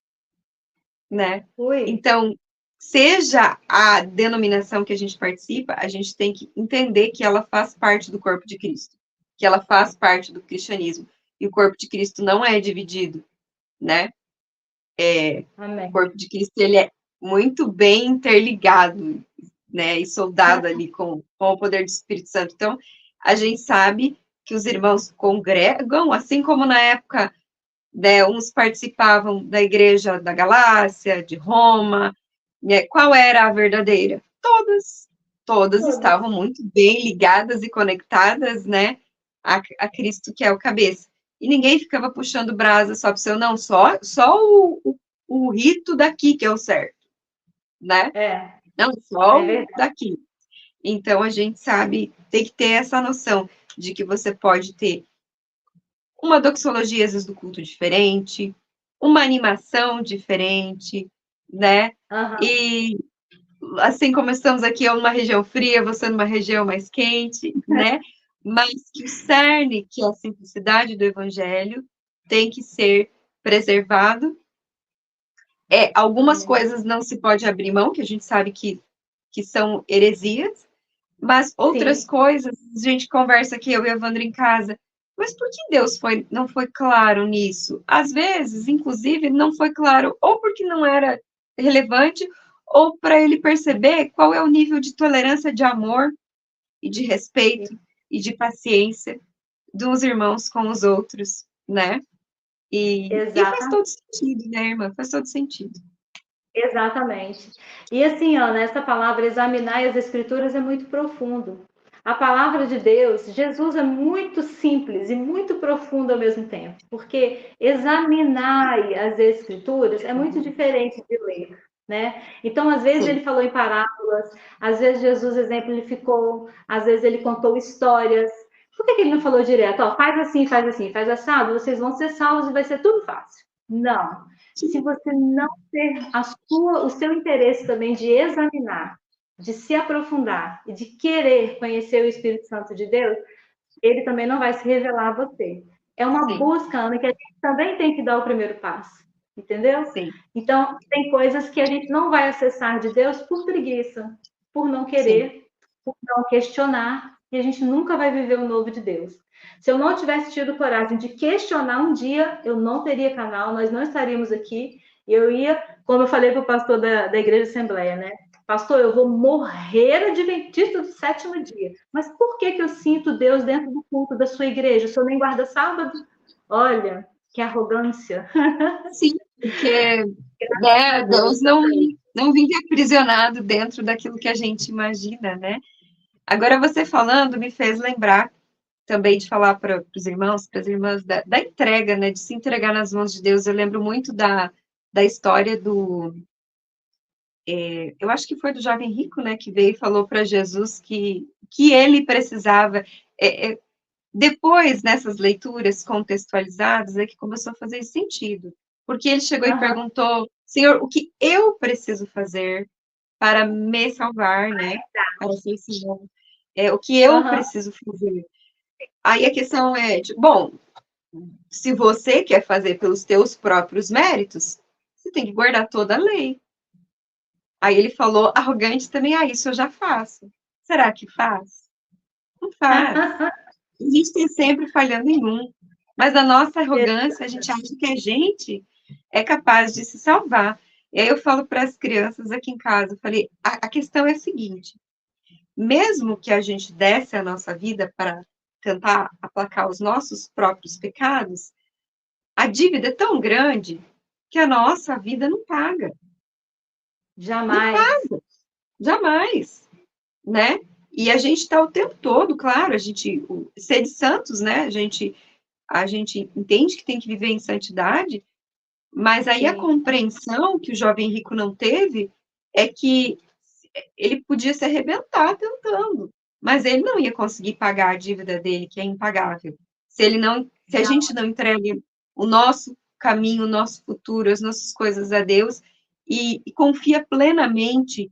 Speaker 2: né?
Speaker 1: Fui.
Speaker 2: Então, seja a denominação que a gente participa, a gente tem que entender que ela faz parte do corpo de Cristo, que ela faz parte do cristianismo. E o corpo de Cristo não é dividido, né? O
Speaker 1: Amém.
Speaker 2: corpo de Cristo, ele é muito bem interligado, né? E soldado ali com o poder do Espírito Santo. Então, a gente sabe que os irmãos congregam, assim como na época, né, uns participavam da igreja da Galácia, de Roma, né? Qual era a verdadeira? Todas
Speaker 1: Todas.
Speaker 2: estavam muito bem ligadas e conectadas, né, a Cristo, que é o cabeça. E ninguém ficava puxando brasa só para o seu, não, só o rito daqui que é o certo, né?
Speaker 1: É,
Speaker 2: Não, só
Speaker 1: é
Speaker 2: o
Speaker 1: verdade.
Speaker 2: daqui. Então, a gente sabe, tem que ter essa noção de que você pode ter uma doxologia, às vezes, do culto diferente, uma animação diferente, né?
Speaker 1: Aham,
Speaker 2: E assim como estamos aqui, eu numa região fria, você numa região mais quente, né? Mas que o cerne, que é a simplicidade do evangelho, tem que ser preservado. Algumas
Speaker 1: amém.
Speaker 2: coisas não se pode abrir mão, que a gente sabe que são heresias, mas outras
Speaker 1: Sim,
Speaker 2: coisas, a gente conversa aqui, eu e a Evandro em casa, mas por que Deus não foi claro nisso? Às vezes, inclusive, não foi claro, ou porque não era relevante, ou para ele perceber qual é o nível de tolerância, de amor e de
Speaker 1: sim,
Speaker 2: respeito e de paciência dos irmãos com os outros, né? E faz
Speaker 1: exatamente.
Speaker 2: todo sentido, né, irmã? Faz todo sentido.
Speaker 1: Exatamente. E assim, ó, nessa palavra examinar as escrituras é muito profundo. A palavra de Deus, Jesus é muito simples e muito profundo ao mesmo tempo, porque examinar as escrituras é muito diferente de ler, né? Então, às vezes
Speaker 2: Sim,
Speaker 1: ele falou em parábolas, às vezes Jesus exemplificou, às vezes ele contou histórias. Por que ele não falou direto, ó, faz assim, faz assado, vocês vão ser salvos e vai ser tudo fácil? Não. Se você não ter o seu interesse também de examinar, de se aprofundar e de querer conhecer o Espírito Santo de Deus, ele também não vai se revelar a você. É uma
Speaker 2: sim,
Speaker 1: busca, Ana, que a gente também tem que dar o primeiro passo, entendeu?
Speaker 2: sim,
Speaker 1: Então, tem coisas que a gente não vai acessar de Deus por preguiça, por não
Speaker 2: sim,
Speaker 1: querer, por não questionar, e a gente nunca vai viver o novo de Deus. Se eu não tivesse tido coragem de questionar um dia, eu não teria canal, nós não estaríamos aqui. Eu ia, como eu falei para o pastor da Igreja Assembleia, né? Pastor, eu vou morrer adventista do sétimo dia. Mas por que eu sinto Deus dentro do culto da sua igreja? O senhor nem guarda sábado? Olha, que arrogância.
Speaker 2: sim, porque né, Deus não vive aprisionado dentro daquilo que a gente imagina, né? Agora, você falando me fez lembrar também de falar para os irmãos, para as irmãs, da entrega, né, de se entregar nas mãos de Deus. Eu lembro muito da história eu acho que foi do jovem rico, né, que veio e falou para Jesus que ele precisava. É, é, Depois, nessas leituras contextualizadas, é que começou a fazer sentido. Porque ele chegou e
Speaker 1: Aham,
Speaker 2: perguntou, Senhor, o que eu preciso fazer para me salvar, né? Para ser salvo. O que eu
Speaker 1: aham.
Speaker 2: preciso fazer? Aí a questão é, tipo, bom, se você quer fazer pelos teus próprios méritos, você tem que guardar toda a lei. Aí ele falou, arrogante também, isso eu já faço. Será que faz? Não faz. A gente tem sempre falhando em um. Mas a nossa arrogância, a gente acha que a gente é capaz de se salvar. E aí eu falo para as crianças aqui em casa, eu falei, a questão é a seguinte, mesmo que a gente desse a nossa vida para tentar aplacar os nossos próprios pecados, a dívida é tão grande que a nossa vida não paga. Não
Speaker 1: Jamais.
Speaker 2: paga, jamais, né? E a gente está o tempo todo, claro, ser de santos, né? A gente entende que tem que viver em santidade, mas aí a
Speaker 1: Sim.
Speaker 2: compreensão que o jovem rico não teve é que ele podia se arrebentar tentando, mas ele não ia conseguir pagar a dívida dele, que é impagável. Se a
Speaker 1: Já.
Speaker 2: gente não entrega o nosso caminho, o nosso futuro, as nossas coisas a Deus e confia plenamente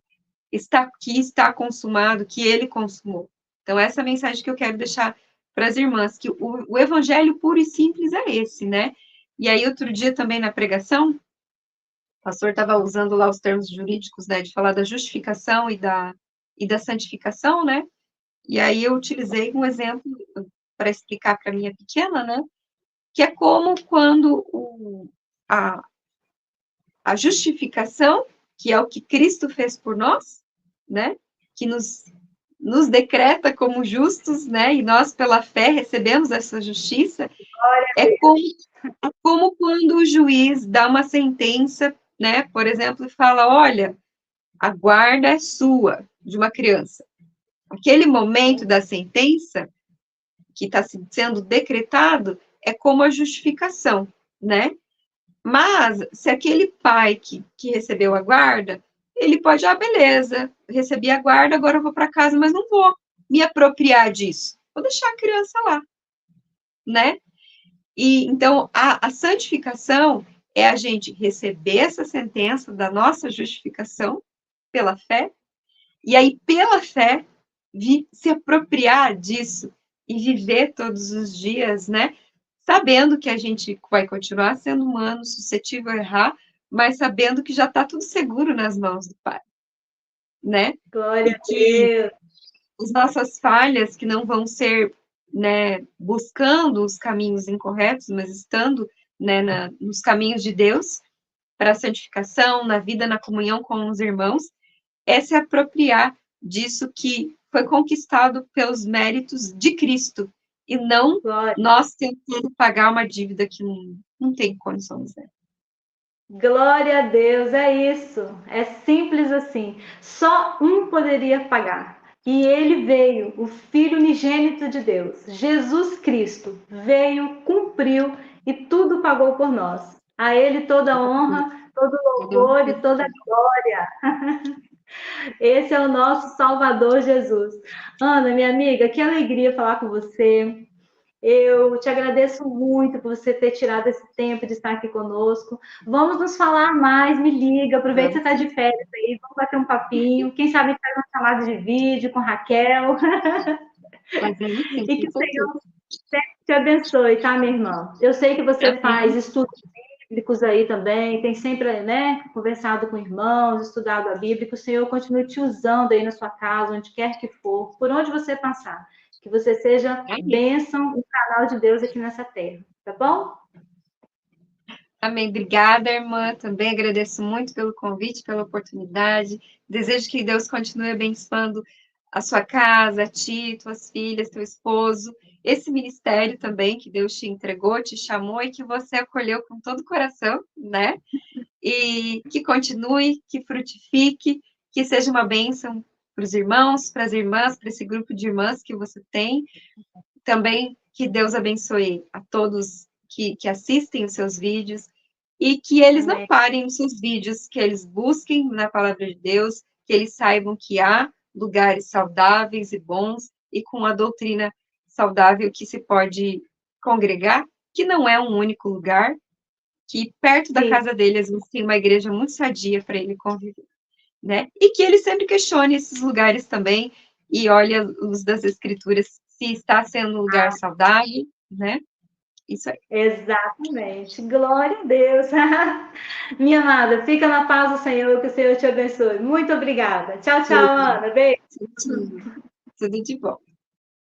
Speaker 2: que está consumado, que ele consumou. Então, essa é a mensagem que eu quero deixar para as irmãs, que o evangelho puro e simples é esse, né? E aí, outro dia também na pregação, pastor estava usando lá os termos jurídicos, né, de falar da justificação e da santificação, né? E aí eu utilizei um exemplo para explicar para minha pequena, né? Que é como quando a, a justificação, que é o que Cristo fez por nós, né? Que nos decreta como justos, né? E nós, pela fé, recebemos essa justiça. É como quando o juiz dá uma sentença, né? Por exemplo, e fala: olha, a guarda é sua, de uma criança. Aquele momento da sentença que está sendo decretado é como a justificação, né? Mas, se aquele pai que recebeu a guarda, ele pode, beleza, recebi a guarda, agora eu vou para casa, mas não vou me apropriar disso. Vou deixar a criança lá, né? E, então, a santificação é a gente receber essa sentença da nossa justificação pela fé, e aí, pela fé, se apropriar disso e viver todos os dias, né? Sabendo que a gente vai continuar sendo humano, suscetível a errar, mas sabendo que já está tudo seguro nas mãos do Pai, né?
Speaker 1: Glória
Speaker 2: E
Speaker 1: a
Speaker 2: que
Speaker 1: Deus.
Speaker 2: as nossas falhas, que não vão ser, né, buscando os caminhos incorretos, mas estando, né, nos caminhos de Deus, para a santificação, na vida, na comunhão com os irmãos, é se apropriar disso que foi conquistado pelos méritos de Cristo, e não
Speaker 1: Glória.
Speaker 2: nós tentando pagar uma dívida que não tem condições, né?
Speaker 1: Glória a Deus, é isso. É simples assim. Só um poderia pagar. E ele veio, o Filho unigênito de Deus, Jesus Cristo, veio, cumpriu e tudo pagou por nós. A ele toda a honra, todo louvor e toda glória. Esse é o nosso Salvador Jesus. Ana, minha amiga, que alegria falar com você. Eu te agradeço muito por você ter tirado esse tempo de estar aqui conosco. Vamos nos falar mais, me liga, aproveita que você está de férias aí, vamos bater um papinho. Quem sabe a gente faz uma chamada de vídeo com Raquel.
Speaker 2: Fazendo sim,
Speaker 1: E que
Speaker 2: com
Speaker 1: o
Speaker 2: certeza.
Speaker 1: Senhor sempre te abençoe, tá, minha irmã? Eu sei que você faz
Speaker 2: Amém.
Speaker 1: estudos bíblicos aí também, tem sempre, né, conversado com irmãos, estudado a Bíblia, que o Senhor continue te usando aí na sua casa, onde quer que for, por onde você passar. Que você seja
Speaker 2: Amém.
Speaker 1: bênção, um canal de Deus aqui nessa terra, tá bom?
Speaker 2: Amém. Obrigada, irmã. Também agradeço muito pelo convite, pela oportunidade. Desejo que Deus continue abençoando a sua casa, a ti, tuas filhas, teu esposo, esse ministério também que Deus te entregou, te chamou e que você acolheu com todo o coração, né? E que continue, que frutifique, que seja uma bênção para os irmãos, para as irmãs, para esse grupo de irmãs que você tem. Também que Deus abençoe a todos que assistem os seus vídeos e que eles não
Speaker 1: Amém.
Speaker 2: parem os seus vídeos, que eles busquem na palavra de Deus, que eles saibam que há lugares saudáveis e bons e com a doutrina saudável que se pode congregar, que não é um único lugar, que perto da
Speaker 1: Sim,
Speaker 2: casa deles tem uma igreja muito sadia para ele conviver, né? E que ele sempre questione esses lugares também e olhe a luz das escrituras se está sendo um lugar saudável, né? Isso aí.
Speaker 1: exatamente. Glória a Deus. Minha amada, fica na paz do Senhor, que o Senhor te abençoe. Muito obrigada. Tchau, tchau, Ana. Beijo.
Speaker 2: Tudo de bom.